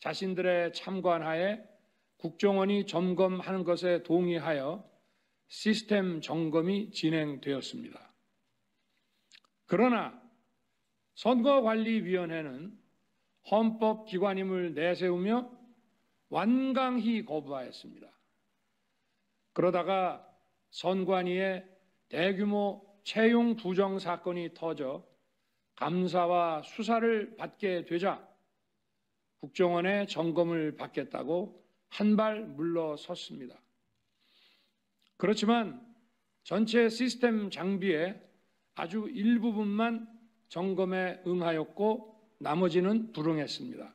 자신들의 참관하에 국정원이 점검하는 것에 동의하여 시스템 점검이 진행되었습니다. 그러나 선거관리위원회는 헌법기관임을 내세우며 완강히 거부하였습니다. 그러다가 선관위의 대규모 채용 부정 사건이 터져 감사와 수사를 받게 되자 국정원의 점검을 받겠다고 한 발 물러섰습니다. 그렇지만 전체 시스템 장비의 아주 일부분만 점검에 응하였고 나머지는 불응했습니다.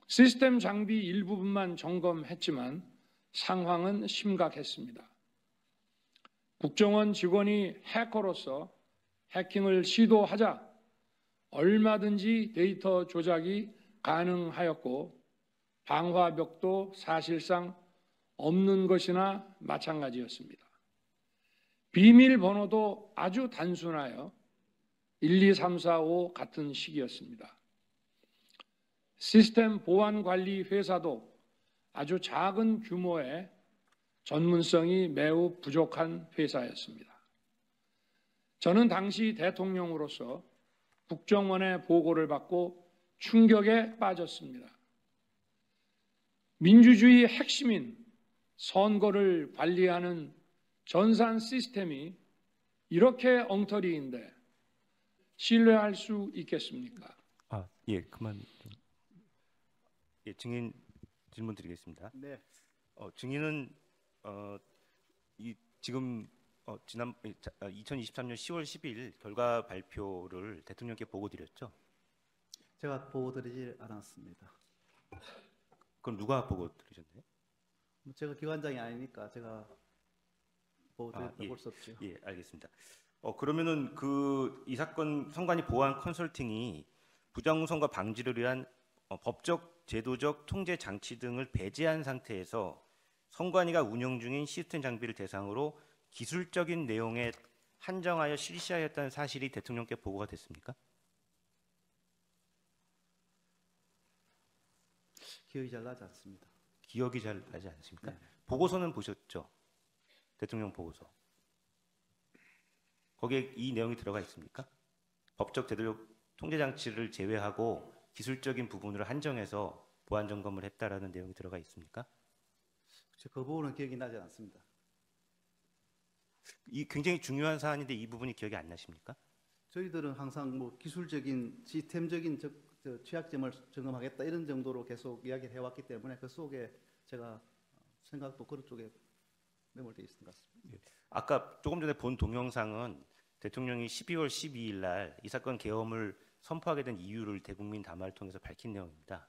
시스템 장비 일부분만 점검했지만 상황은 심각했습니다. 국정원 직원이 해커로서 해킹을 시도하자 얼마든지 데이터 조작이 가능하였고 방화벽도 사실상 없는 것이나 마찬가지였습니다. 비밀번호도 아주 단순하여 1, 2, 3, 4, 5 같은 식이었습니다. 시스템 보안관리 회사도 아주 작은 규모의 전문성이 매우 부족한 회사였습니다. 저는 당시 대통령으로서 국정원의 보고를 받고 충격에 빠졌습니다. 민주주의의 핵심인 선거를 관리하는 전산 시스템이 이렇게 엉터리인데 신뢰할 수 있겠습니까? 예, 그만 좀. 예, 증인 질문 드리겠습니다. 네. 증인은 지금 지난 2023년 10월 10일 결과 발표를 대통령께 보고 드렸죠? 제가 보고 드리지 않았습니다. 그럼 누가 보고 드리셨나요? 제가 기관장이 아니니까 제가 보고 드렸다 예. 볼 수 없죠. 예, 알겠습니다. 그러면은 이 사건 선관위 보안 컨설팅이 부정선거 방지를 위한 법적, 제도적 통제 장치 등을 배제한 상태에서 선관위가 운영 중인 시스템 장비를 대상으로 기술적인 내용에 한정하여 실시하였다는 사실이 대통령께 보고가 됐습니까? 기억이 잘 나지 않습니다. 기억이 잘 나지 않으십니까? 네. 보고서는 보셨죠? 대통령 보고서. 거기에 이 내용이 들어가 있습니까? 법적 제도적 통제 장치를 제외하고 기술적인 부분으로 한정해서 보안 점검을 했다라는 내용이 들어가 있습니까? 그 부분은 기억이 나지 않습니다. 이 굉장히 중요한 사안인데 이 부분이 기억이 안 나십니까? 저희들은 항상 뭐 기술적인 시스템적인 취약점을 점검하겠다 이런 정도로 계속 이야기를 해왔기 때문에 그 속에 제가 생각도 그런 쪽에 매몰되어 있는 것 같습니다. 아까 조금 전에 본 동영상은 대통령이 12월 12일 날 이 사건 계엄을 선포하게 된 이유를 대국민 담화를 통해서 밝힌 내용입니다.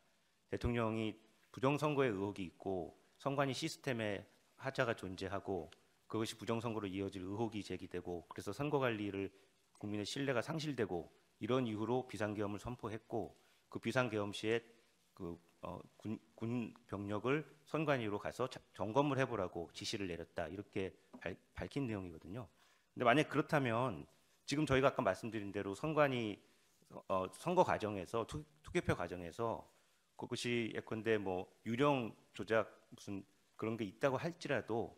대통령이 부정선거의 의혹이 있고 선관위 시스템에 하자가 존재하고 그것이 부정선거로 이어질 의혹이 제기되고 그래서 선거관리를 국민의 신뢰가 상실되고 이런 이유로 비상계엄을 선포했고 그 비상계엄 시에 군 병력을 선관위로 가서 점검을 해보라고 지시를 내렸다 이렇게 밝힌 내용이거든요. 근데 만약 그렇다면 지금 저희가 아까 말씀드린 대로 선관위 선거 과정에서 투개표 과정에서 그것이 예컨대 뭐 유령 조작 무슨 그런 게 있다고 할지라도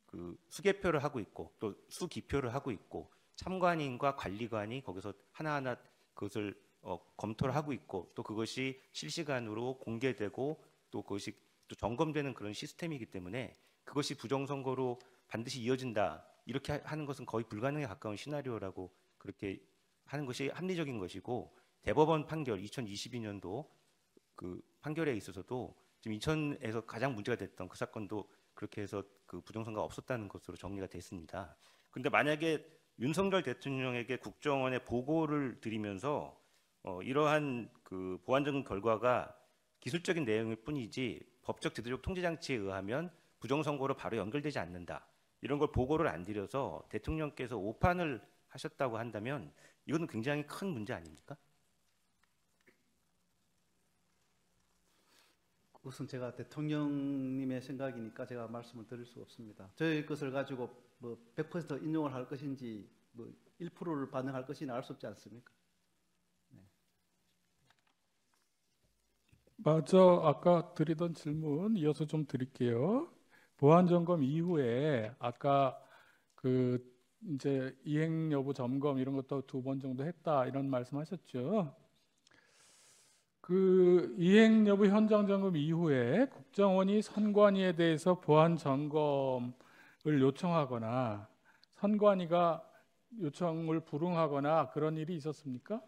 그 수개표를 하고 있고 또 수기표를 하고 있고 참관인과 관리관이 거기서 하나하나 그것을 검토를 하고 있고 또 그것이 실시간으로 공개되고 또 그것이 또 점검되는 그런 시스템이기 때문에 그것이 부정선거로 반드시 이어진다 이렇게 하는 것은 거의 불가능에 가까운 시나리오라고 그렇게 하는 것이 합리적인 것이고 대법원 판결 2022년도 그 판결에 있어서도 지금 인천에서 가장 문제가 됐던 그 사건도 그렇게 해서 그 부정선거가 없었다는 것으로 정리가 됐습니다. 그런데 만약에 윤석열 대통령에게 국정원에 보고를 드리면서 이러한 그 보안적 결과가 기술적인 내용일 뿐이지 법적 제도적 통제 장치에 의하면 부정선거로 바로 연결되지 않는다. 이런 걸 보고를 안 드려서 대통령께서 오판을 하셨다고 한다면 이거는 굉장히 큰 문제 아닙니까? 우선 제가 대통령님의 생각이니까 제가 말씀을 드릴 수 없습니다. 저희 것을 가지고 뭐 100% 인용을 할 것인지 뭐 1%를 반영할 것인지 알 수 없지 않습니까? 맞아. 아까 드리던 질문 이어서 좀 드릴게요. 보안 점검 이후에 아까 그 이제 이행 여부 점검 이런 것도 2번 정도 했다 이런 말씀하셨죠. 그 이행 여부 현장 점검 이후에 국정원이 선관위에 대해서 보안 점검을 요청하거나 선관위가 요청을 불응하거나 그런 일이 있었습니까?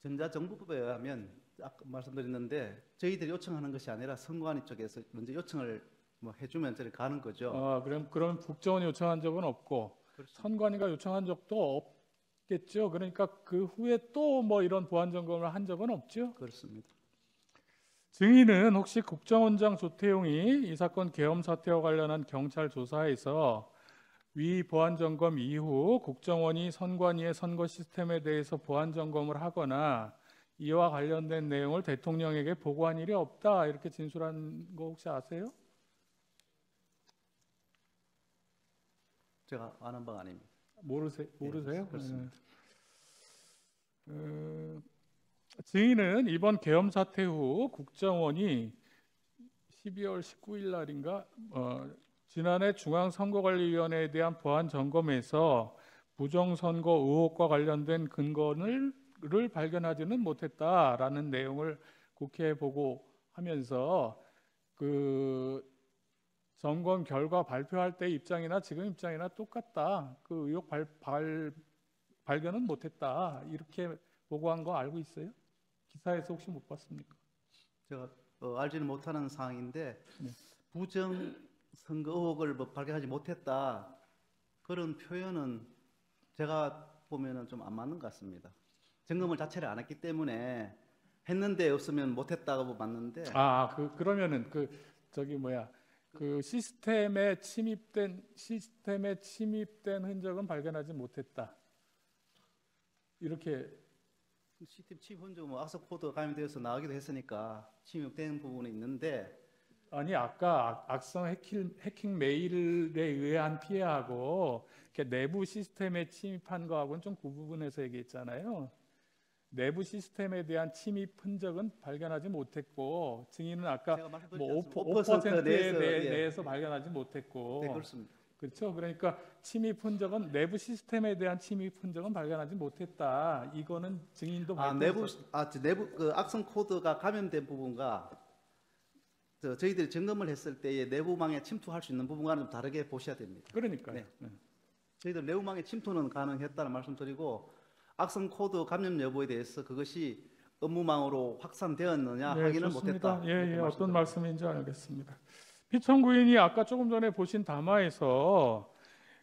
전자정보법에 의하면 아까 말씀드렸는데 저희들이 요청하는 것이 아니라 선관위 쪽에서 먼저 요청을 뭐 해주면 저리 가는 거죠. 그럼 국정원이 요청한 적은 없고 선관위가 요청한 적도 없겠죠. 그러니까 그 후에 또 뭐 이런 보안 점검을 한 적은 없죠. 그렇습니다. 증인은 혹시 국정원장 조태용이 이 사건 계엄 사태와 관련한 경찰 조사에서 위 보안 점검 이후 국정원이 선관위의 선거 시스템에 대해서 보안 점검을 하거나 이와 관련된 내용을 대통령에게 보고한 일이 없다 이렇게 진술한 거 혹시 아세요? 제가 아는 바가 아닙니다. 모르세요? 네, 그렇습니다. 증인은 이번 계엄 사태 후 국정원이 12월 19일 날인가 지난해 중앙선거관리위원회에 대한 보안 점검에서 부정선거 의혹과 관련된 근거를 발견하지는 못했다라는 내용을 국회에 보고하면서 그 점검 결과 발표할 때 입장이나 지금 입장이나 똑같다. 그 의혹 발견은 못했다. 이렇게 보고한 거 알고 있어요? 기사에서 혹시 못 봤습니까? 제가 알지는 못하는 사항인데 네. 부정 선거 의혹을 뭐 발견하지 못했다 그런 표현은 제가 보면은 좀 안 맞는 것 같습니다. 점검을 자체를 안 했기 때문에 했는데 없으면 못했다고 맞는데. 그러면은 그 시스템에 침입된 흔적은 발견하지 못했다. 이렇게 시스템 침입 흔적 뭐 악성 코드 감염되어서 나가기도 했으니까 침입된 부분이 있는데. 아니 아까 악성 해킹 메일에 의한 피해하고 이렇게 내부 시스템에 침입한 거하고는 좀 구분해서 얘기했잖아요. 내부 시스템에 대한 침입 흔적은 발견하지 못했고 증인은 아까 뭐 5%에 대해서 발견하지 못했고. 네, 그렇습니다. 그렇죠. 그러니까 침입 흔적은 내부 시스템에 대한 침입 흔적은 발견하지 못했다. 이거는 증인도 내부 그 악성 코드가 감염된 부분과 저희들이 점검을 했을 때의 내부망에 침투할 수 있는 부분과는 좀 다르게 보셔야 됩니다. 그러니까요. 네. 저희들 내부망에 침투는 가능했다는 말씀드리고 악성 코드 감염 여부에 대해서 그것이 업무망으로 확산되었느냐 확인을 못했다. 예, 어떤 말씀인지 알겠습니다. 피청구인이 아까 조금 전에 보신 담화에서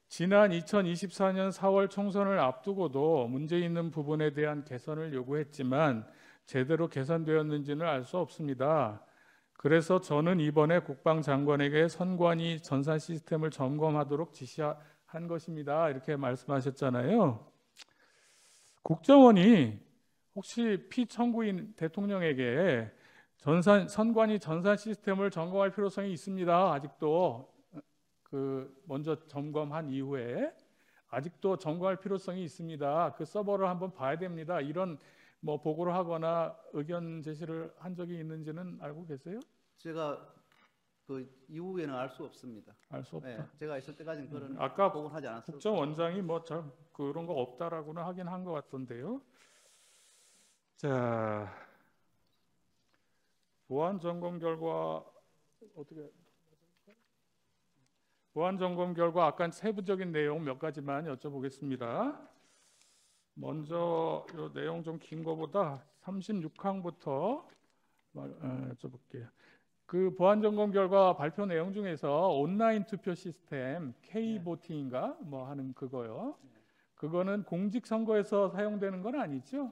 지난 2024년 4월 총선을 앞두고도 문제 있는 부분에 대한 개선을 요구했지만 제대로 개선되었는지는 알 수 없습니다. 그래서 저는 이번에 국방장관에게 선관위 전산 시스템을 점검하도록 지시한 것입니다. 이렇게 말씀하셨잖아요. 국정원이 혹시 피청구인 대통령에게 선관위 전산 시스템을 점검할 필요성이 있습니다. 아직도 먼저 점검한 이후에 아직도 점검할 필요성이 있습니다. 그 서버를 한번 봐야 됩니다. 이런 뭐 보고를 하거나 의견 제시를 한 적이 있는지는 알고 계세요? 제가 그 이후에는 알 수 없습니다. 알 수 없다. 네, 제가 있을 때까지는 그런 아까 보고를 하지 않았어요. 국정원장이 뭐 그런 거 없다라고는 하긴 한 것 같던데요. 자, 보안 점검 결과 아까 세부적인 내용 몇 가지만 여쭤보겠습니다. 먼저 이 내용 좀 긴 거보다 36항부터 여쭤볼게요. 그 보안 점검 결과 발표 내용 중에서 온라인 투표 시스템 K보팅인가 뭐 하는 그거요. 그거는 공직 선거에서 사용되는 건 아니죠?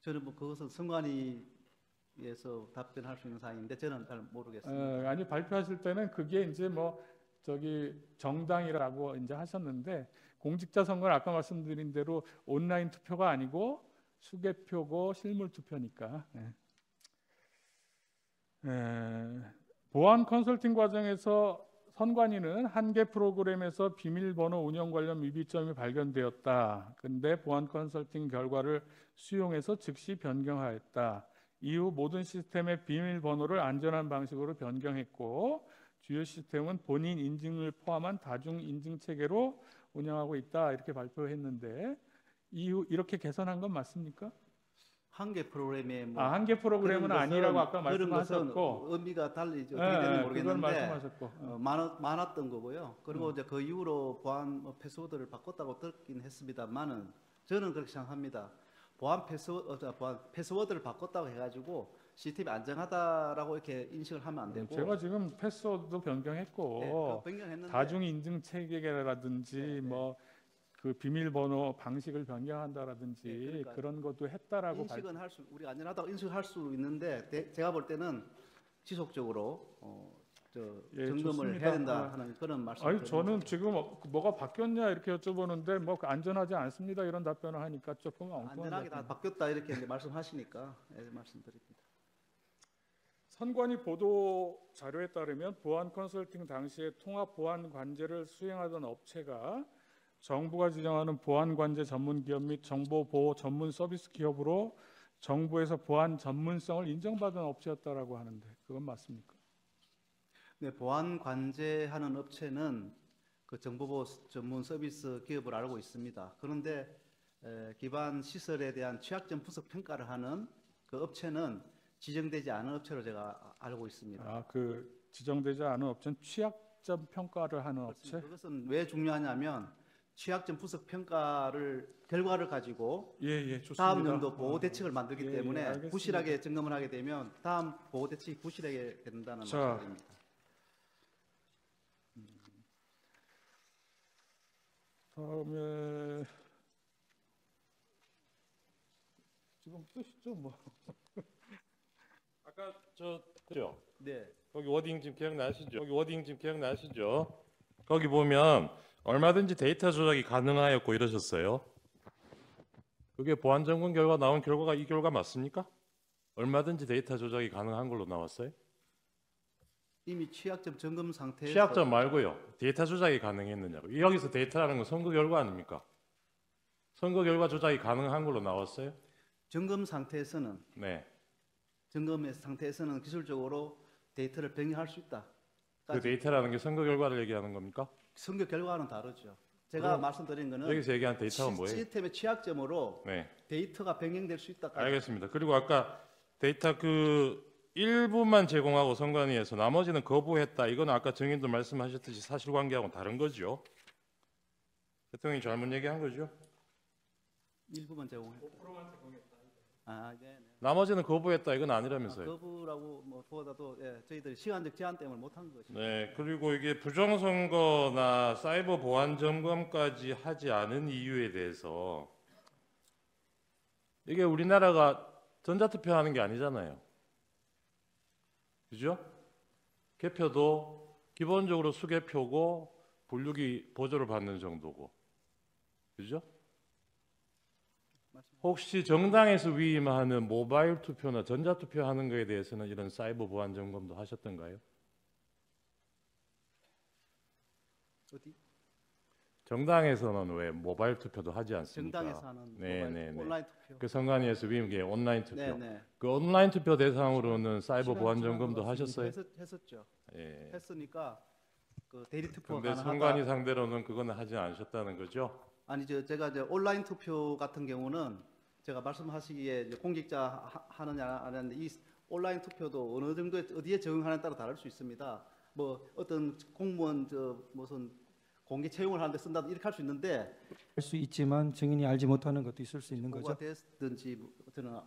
저는 뭐 그것은 선관위에서 답변할 수 있는 사항인데 저는 잘 모르겠습니다. 아니 발표하실 때는 그게 이제 뭐 정당이라고 이제 하셨는데 공직자 선거는 아까 말씀드린 대로 온라인 투표가 아니고 수개표고 실물 투표니까. 보안 컨설팅 과정에서 선관위는 한 개 프로그램에서 비밀번호 운영 관련 위비점이 발견되었다. 근데 보안 컨설팅 결과를 수용해서 즉시 변경하였다. 이후 모든 시스템의 비밀번호를 안전한 방식으로 변경했고 주요 시스템은 본인 인증을 포함한 다중 인증 체계로 운영하고 있다. 이렇게 발표했는데 이후 이렇게 개선한 건 맞습니까? 한 개 프로그램에 뭐 한 개 프로그램은 그런 것은- 아니라고 아까 그런 것은 말씀하셨고, 의미가 달리 어떻게 예, 되는지 그건 모르겠는데 말씀하셨고, 많았던 거고요. 그리고 이제 그 이후로 보안 패스워드를 바꿨다고 듣긴 했습니다만은 저는 그렇게 생각합니다. 보안 패스워드를 바꿨다고 해가지고 시스템이 안정하다라고 이렇게 인식을 하면 안 되고 제가 지금 패스워드도 변경했고 네, 그 변경했는데 다중 인증 체계라든지 뭐 그 비밀번호 방식을 변경한다라든지 네, 그러니까 그런 것도 했다라고 인식은 우리가 안전하다고 인식을 할 수 있는데 제가 볼 때는 지속적으로 예, 점검을 좋습니다. 해야 된다 하는 그런 말씀. 아니 저는 지금 뭐가 바뀌었냐 이렇게 여쭤보는데 뭐 안전하지 않습니다 이런 답변을 하니까 조금 엉뚱한 안전하게 다 답변. 바뀌었다 이렇게 이제 말씀하시니까 말씀드립니다. 선관위 보도 자료에 따르면 보안 컨설팅 당시에 통합 보안 관제를 수행하던 업체가 정부가 지정하는 보안 관제 전문 기업 및 정보 보호 전문 서비스 기업으로 정부에서 보안 전문성을 인정받은 업체였다라고 하는데 그건 맞습니까? 네, 보안 관제하는 업체는 그 정보보호 전문 서비스 기업을 알고 있습니다. 그런데 기반 시설에 대한 취약점 분석 평가를 하는 그 업체는 지정되지 않은 업체로 제가 알고 있습니다. 그 지정되지 않은 업체는 취약점 평가를 하는 업체? 그것은 왜 중요하냐면 취약점 분석 평가를 결과를 가지고 예, 좋습니다. 다음 연도 보호 대책을 만들기 예, 때문에 알겠습니다. 부실하게 점검을 하게 되면 다음 보호 대책이 부실하게 된다는 자, 말씀입니다. 다음에 지금 쓰시죠 뭐. 아까 그죠? 네. 거기 워딩 지금 기억나시죠? 거기 보면 얼마든지 데이터 조작이 가능하였고 이러셨어요. 그게 보안 점검 결과 나온 결과가 이 결과 맞습니까? 얼마든지 데이터 조작이 가능한 걸로 나왔어요? 이미 취약점 점검 상태에서 취약점 말고요. 데이터 조작이 가능했느냐고. 여기서 데이터라는 건 선거 결과 아닙니까? 선거 결과 조작이 가능한 걸로 나왔어요? 점검 상태에서는 네. 점검 상태에서는 기술적으로 데이터를 변경할 수 있다. 그 데이터라는 게 선거 결과를 얘기하는 겁니까? 선거 결과는 다르죠. 제가 그럼 말씀드린 거는 여기서 얘기한 데이터가 뭐예요? 시스템의 취약점으로 네. 데이터가 변경될 수 있다. 알겠습니다. 그리고 아까 데이터 일부만 제공하고 선관위에서 나머지는 거부했다. 이건 아까 정인도 말씀하셨듯이 사실관계하고는 다른 거죠. 대통령이 잘못 얘기한 거죠. 일부만 제공했다. 5%만 제공했다. 네. 나머지는 거부했다. 이건 아니라면서요. 거부라고 뭐 보다도 저희들이 시간적 제한 때문에 못한 것이죠. 네. 그리고 이게 부정선거나 사이버 보안 점검까지 하지 않은 이유에 대해서 이게 우리나라가 전자투표하는 게 아니잖아요. 그죠? 개표도 기본적으로 수개표고 분류기 보조를 받는 정도고. 그죠? 혹시 정당에서 위임하는 모바일 투표나 전자투표 하는 거에 대해서는 이런 사이버 보안 점검도 하셨던가요? 어디? 정당에서는 왜 모바일 투표도 하지 않습니까? 정당에서 하는 네, 모바일 네, 네. 온라인 투표. 그 선관위에서 위임계 온라인 투표. 네. 그 온라인 투표 대상으로는 사이버 보안 점검도 하셨어요? 했었죠. 예. 했으니까 그 대리 투표가 근데 가능하다. 선관위 상대로는 그거는 하지 않으셨다는 거죠? 아니죠. 제가 이제 온라인 투표 같은 경우는 제가 말씀하시기에 이제 공직자 하느냐 안 하는데 이 온라인 투표도 어느 정도에 어디에 적용하느냐에 따라 다를 수 있습니다. 뭐 어떤 공무원 무슨 공개 채용을 하는데 쓴다 이렇게 할 수 있는데 할 수 있지만 증인이 알지 못하는 것도 있을 수 있는 뭐가 거죠. 됐든지 저는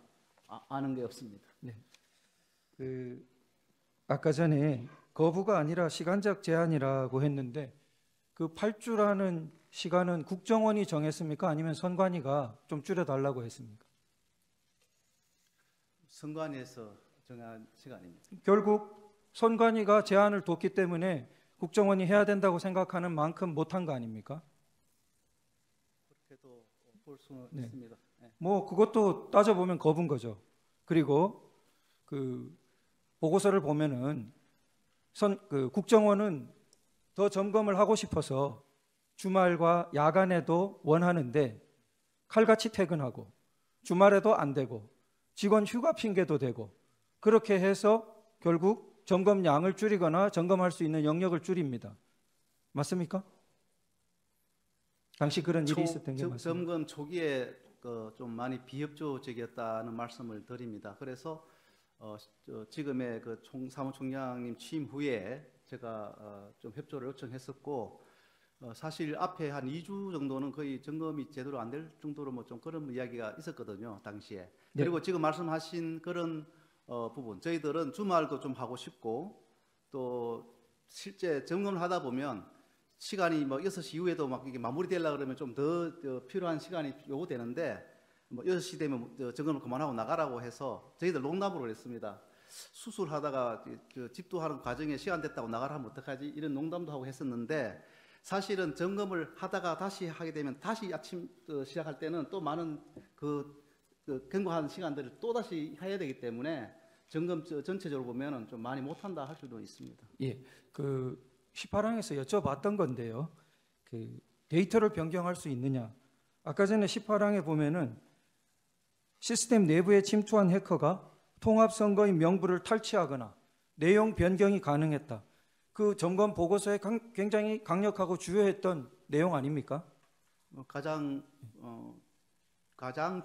아는 게 없습니다. 아까 전에 거부가 아니라 시간적 제한이라고 했는데 그 8주라는 시간은 국정원이 정했습니까? 아니면 선관위가 좀 줄여달라고 했습니까? 선관위에서 정한 시간입니다. 결국 선관위가 제한을 뒀기 때문에 국정원이 해야 된다고 생각하는 만큼 못한 거 아닙니까? 그렇게도 볼 수는 네. 있습니다. 뭐 그것도 따져보면 거부인 거죠. 그리고 그 보고서를 보면은 국정원은 더 점검을 하고 싶어서 주말과 야간에도 원하는데 칼같이 퇴근하고 주말에도 안 되고 직원 휴가 핑계도 대고 그렇게 해서 결국 점검량을 줄이거나 점검할 수 있는 영역을 줄입니다. 맞습니까? 당시 그런 일이 있었던 게 맞습니다. 점검 초기에 좀 많이 비협조적이었다는 말씀을 드립니다. 그래서 지금의 그 사무총장님 취임 후에 제가 좀 협조를 요청했었고 사실 앞에 한 2주 정도는 거의 점검이 제대로 안 될 정도로 뭐 좀 그런 이야기가 있었거든요, 당시에. 네. 그리고 지금 말씀하신 그런 부분, 저희들은 주말도 좀 하고 싶고 또 실제 점검을 하다 보면 시간이 뭐 6시 이후에도 막 이게 마무리되려고 그러면 좀 더 필요한 시간이 요구되는데 뭐 6시 되면 점검을 그만하고 나가라고 해서 저희들 농담으로 했습니다. 수술하다가 집도 하는 과정에 시간 됐다고 나가라 하면 어떡하지? 이런 농담도 하고 했었는데 사실은 점검을 하다가 다시 하게 되면 다시 아침 시작할 때는 또 많은 경과한 시간들을 또 다시 해야 되기 때문에 점검 전체적으로 보면은 좀 많이 못한다 할 수도 있습니다. 예, 그 18항에서 여쭤봤던 건데요. 그 데이터를 변경할 수 있느냐? 아까 전에 18항에 보면은 시스템 내부에 침투한 해커가 통합선거인 명부를 탈취하거나 내용 변경이 가능했다. 그 점검 보고서에 굉장히 강력하고 주요했던 내용 아닙니까? 가장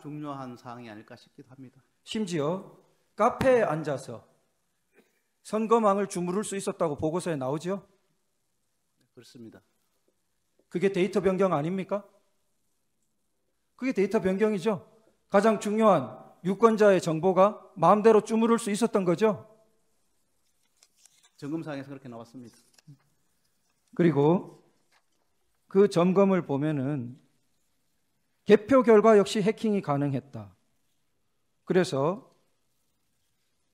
중요한 사항이 아닐까 싶기도 합니다. 심지어 카페에 앉아서 선거망을 주무를 수 있었다고 보고서에 나오죠? 그렇습니다. 그게 데이터 변경 아닙니까? 그게 데이터 변경이죠. 가장 중요한 유권자의 정보가 마음대로 주무를 수 있었던 거죠. 점검사항에서 그렇게 나왔습니다. 그리고 그 점검을 보면은 개표 결과 역시 해킹이 가능했다. 그래서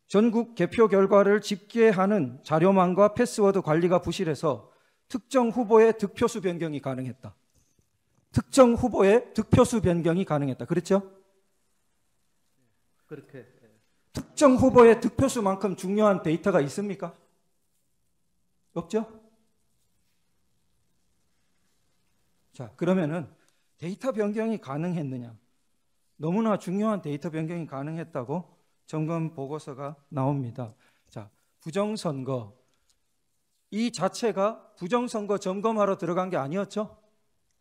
전국 개표 결과를 집계하는 자료망과 패스워드 관리가 부실해서 특정 후보의 득표수 변경이 가능했다. 특정 후보의 득표수 변경이 가능했다. 그렇죠? 그렇게 특정 후보의 득표수만큼 중요한 데이터가 있습니까? 없죠? 자, 그러면은 데이터 변경이 가능했느냐? 너무나 중요한 데이터 변경이 가능했다고 점검 보고서가 나옵니다. 자, 부정선거. 이 자체가 부정선거 점검하러 들어간 게 아니었죠?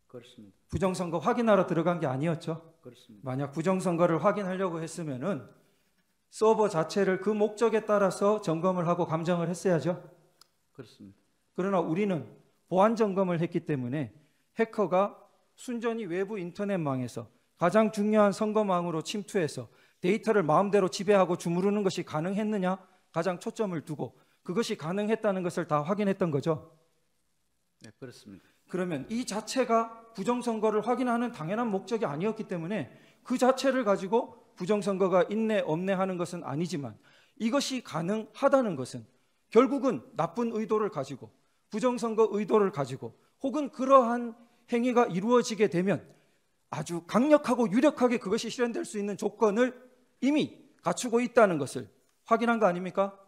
그렇습니다. 부정선거 확인하러 들어간 게 아니었죠? 그렇습니다. 만약 부정선거를 확인하려고 했으면은 서버 자체를 그 목적에 따라서 점검을 하고 감정을 했어야죠. 그렇습니다. 그러나 우리는 보안 점검을 했기 때문에 해커가 순전히 외부 인터넷망에서 가장 중요한 선거망으로 침투해서 데이터를 마음대로 지배하고 주무르는 것이 가능했느냐? 가장 초점을 두고 그것이 가능했다는 것을 다 확인했던 거죠. 네, 그렇습니다. 그러면 이 자체가 부정선거를 확인하는 당연한 목적이 아니었기 때문에 그 자체를 가지고 부정선거가 있네 없네 하는 것은 아니지만 이것이 가능하다는 것은 결국은 나쁜 의도를 가지고 부정선거 의도를 가지고 혹은 그러한 행위가 이루어지게 되면 아주 강력하고 유력하게 그것이 실현될 수 있는 조건을 이미 갖추고 있다는 것을 확인한 거 아닙니까?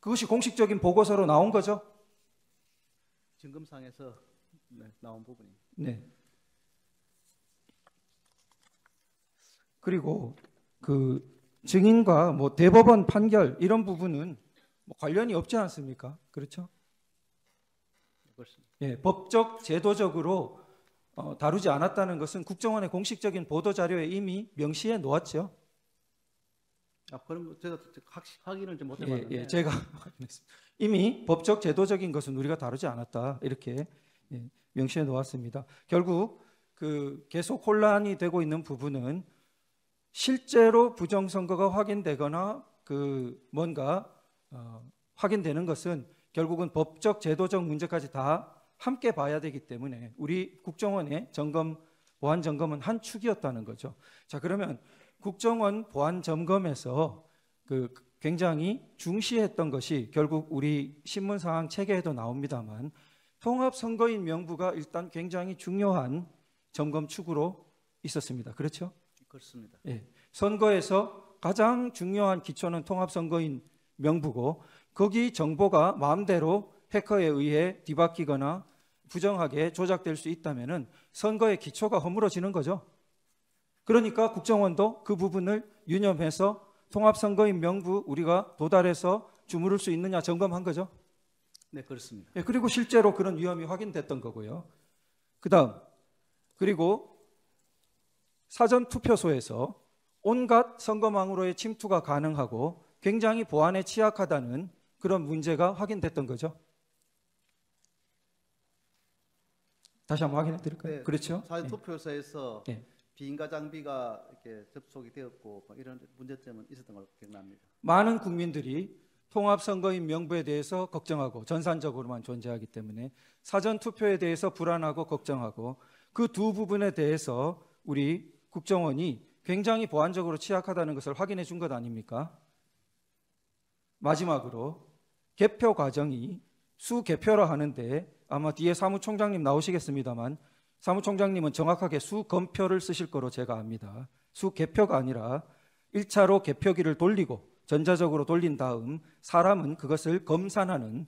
그것이 공식적인 보고서로 나온 거죠. 점검상에서 나온 부분입니다. 네. 그리고 그 증인과 뭐 대법원 판결 이런 부분은 뭐 관련이 없지 않습니까? 그렇죠? 그렇습니다. 예, 법적 제도적으로 다루지 않았다는 것은 국정원의 공식적인 보도 자료에 이미 명시해 놓았죠. 그런 거 제가 확인을 좀 예, 못해봤는데 예, 제가 확인했습니다. 이미 법적 제도적인 것은 우리가 다루지 않았다 이렇게 명시해 놓았습니다. 결국 그 계속 혼란이 되고 있는 부분은 실제로 부정선거가 확인되거나 그 뭔가 확인되는 것은 결국은 법적 제도적 문제까지 다 함께 봐야 되기 때문에 우리 국정원의 점검 보안 점검은 한 축이었다는 거죠. 자, 그러면 국정원 보안 점검에서 그 굉장히 중시했던 것이 결국 우리 신문 상황 체계에도 나옵니다만 통합선거인 명부가 일단 굉장히 중요한 점검 축으로 있었습니다. 그렇죠? 그렇습니다. 예. 선거에서 가장 중요한 기초는 통합선거인 명부고 거기 정보가 마음대로 해커에 의해 뒤바뀌거나 부정하게 조작될 수 있다면은 선거의 기초가 허물어지는 거죠. 그러니까 국정원도 그 부분을 유념해서 통합선거인 명부 우리가 도달해서 주무를 수 있느냐 점검한 거죠. 네, 그렇습니다. 예, 그리고 실제로 그런 위험이 확인됐던 거고요. 그다음 그리고 사전 투표소에서 온갖 선거망으로의 침투가 가능하고 굉장히 보안에 취약하다는 그런 문제가 확인됐던 거죠. 다시 한번 확인해 드릴까요? 네, 그렇죠? 사전 예. 투표소에서 예. 비인가 장비가 이렇게 접속이 되었고 뭐 이런 문제점은 있었던 걸로 기억납니다. 많은 국민들이 통합선거인 명부에 대해서 걱정하고 전산적으로만 존재하기 때문에 사전투표에 대해서 불안하고 걱정하고 그 두 부분에 대해서 우리 국정원이 굉장히 보안적으로 취약하다는 것을 확인해 준 것 아닙니까? 마지막으로 개표 과정이 수개표라 하는데 아마 뒤에 사무총장님 나오시겠습니다만 사무총장님은 정확하게 수검표를 쓰실 거로 제가 압니다. 수개표가 아니라 1차로 개표기를 돌리고 전자적으로 돌린 다음 사람은 그것을 검산하는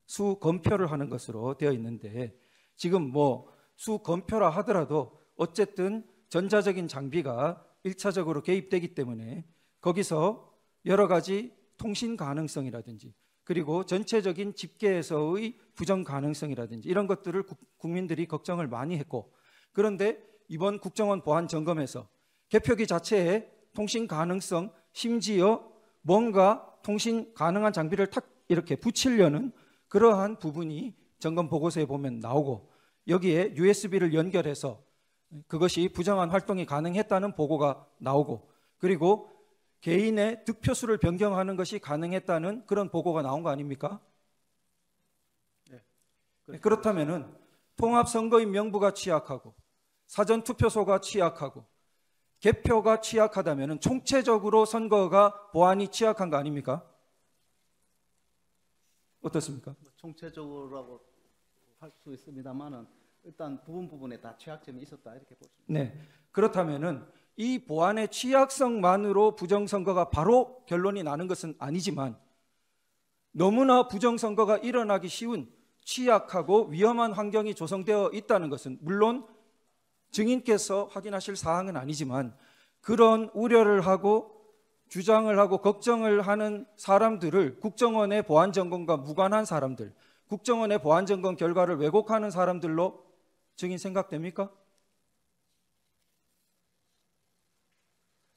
수검표를 하는 것으로 되어 있는데 지금 뭐 수검표라 하더라도 어쨌든 전자적인 장비가 1차적으로 개입되기 때문에 거기서 여러 가지 통신 가능성이라든지 그리고 전체적인 집계에서의 부정 가능성이라든지 이런 것들을 국민들이 걱정을 많이 했고 그런데 이번 국정원 보안 점검에서 개표기 자체에 통신 가능성 심지어 뭔가 통신 가능한 장비를 탁 이렇게 붙이려는 그러한 부분이 점검 보고서에 보면 나오고 여기에 USB를 연결해서 그것이 부정한 활동이 가능했다는 보고가 나오고 그리고 개인의 득표수를 변경하는 것이 가능했다는 그런 보고가 나온 거 아닙니까? 네. 그렇다면은 통합선거인 명부가 취약하고 사전투표소가 취약하고 개표가 취약하다면은 총체적으로 선거가 보안이 취약한 거 아닙니까? 어떻습니까? 총체적으로라고 할 수 있습니다만은 일단 부분에 다 취약점이 있었다 이렇게 볼 수 있습니다. 네. 그렇다면은 이 보안의 취약성만으로 부정선거가 바로 결론이 나는 것은 아니지만 너무나 부정선거가 일어나기 쉬운 취약하고 위험한 환경이 조성되어 있다는 것은 물론 증인께서 확인하실 사항은 아니지만 그런 우려를 하고 주장을 하고 걱정을 하는 사람들을 국정원의 보안점검과 무관한 사람들, 국정원의 보안점검 결과를 왜곡하는 사람들로 증인 생각됩니까?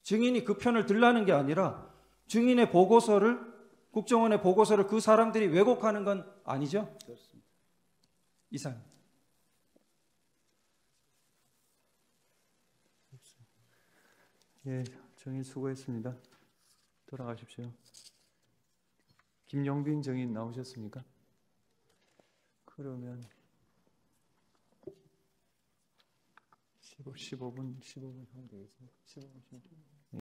증인이 그 편을 들라는 게 아니라 증인의 보고서를 국정원의 보고서를 그 사람들이 왜곡하는 건 아니죠? 그렇습니다. 이상. 예, 증인 수고했습니다. 돌아가십시오. 김용빈 증인 나오셨습니까? 그러면 15분 하면 되겠습니다. 15분.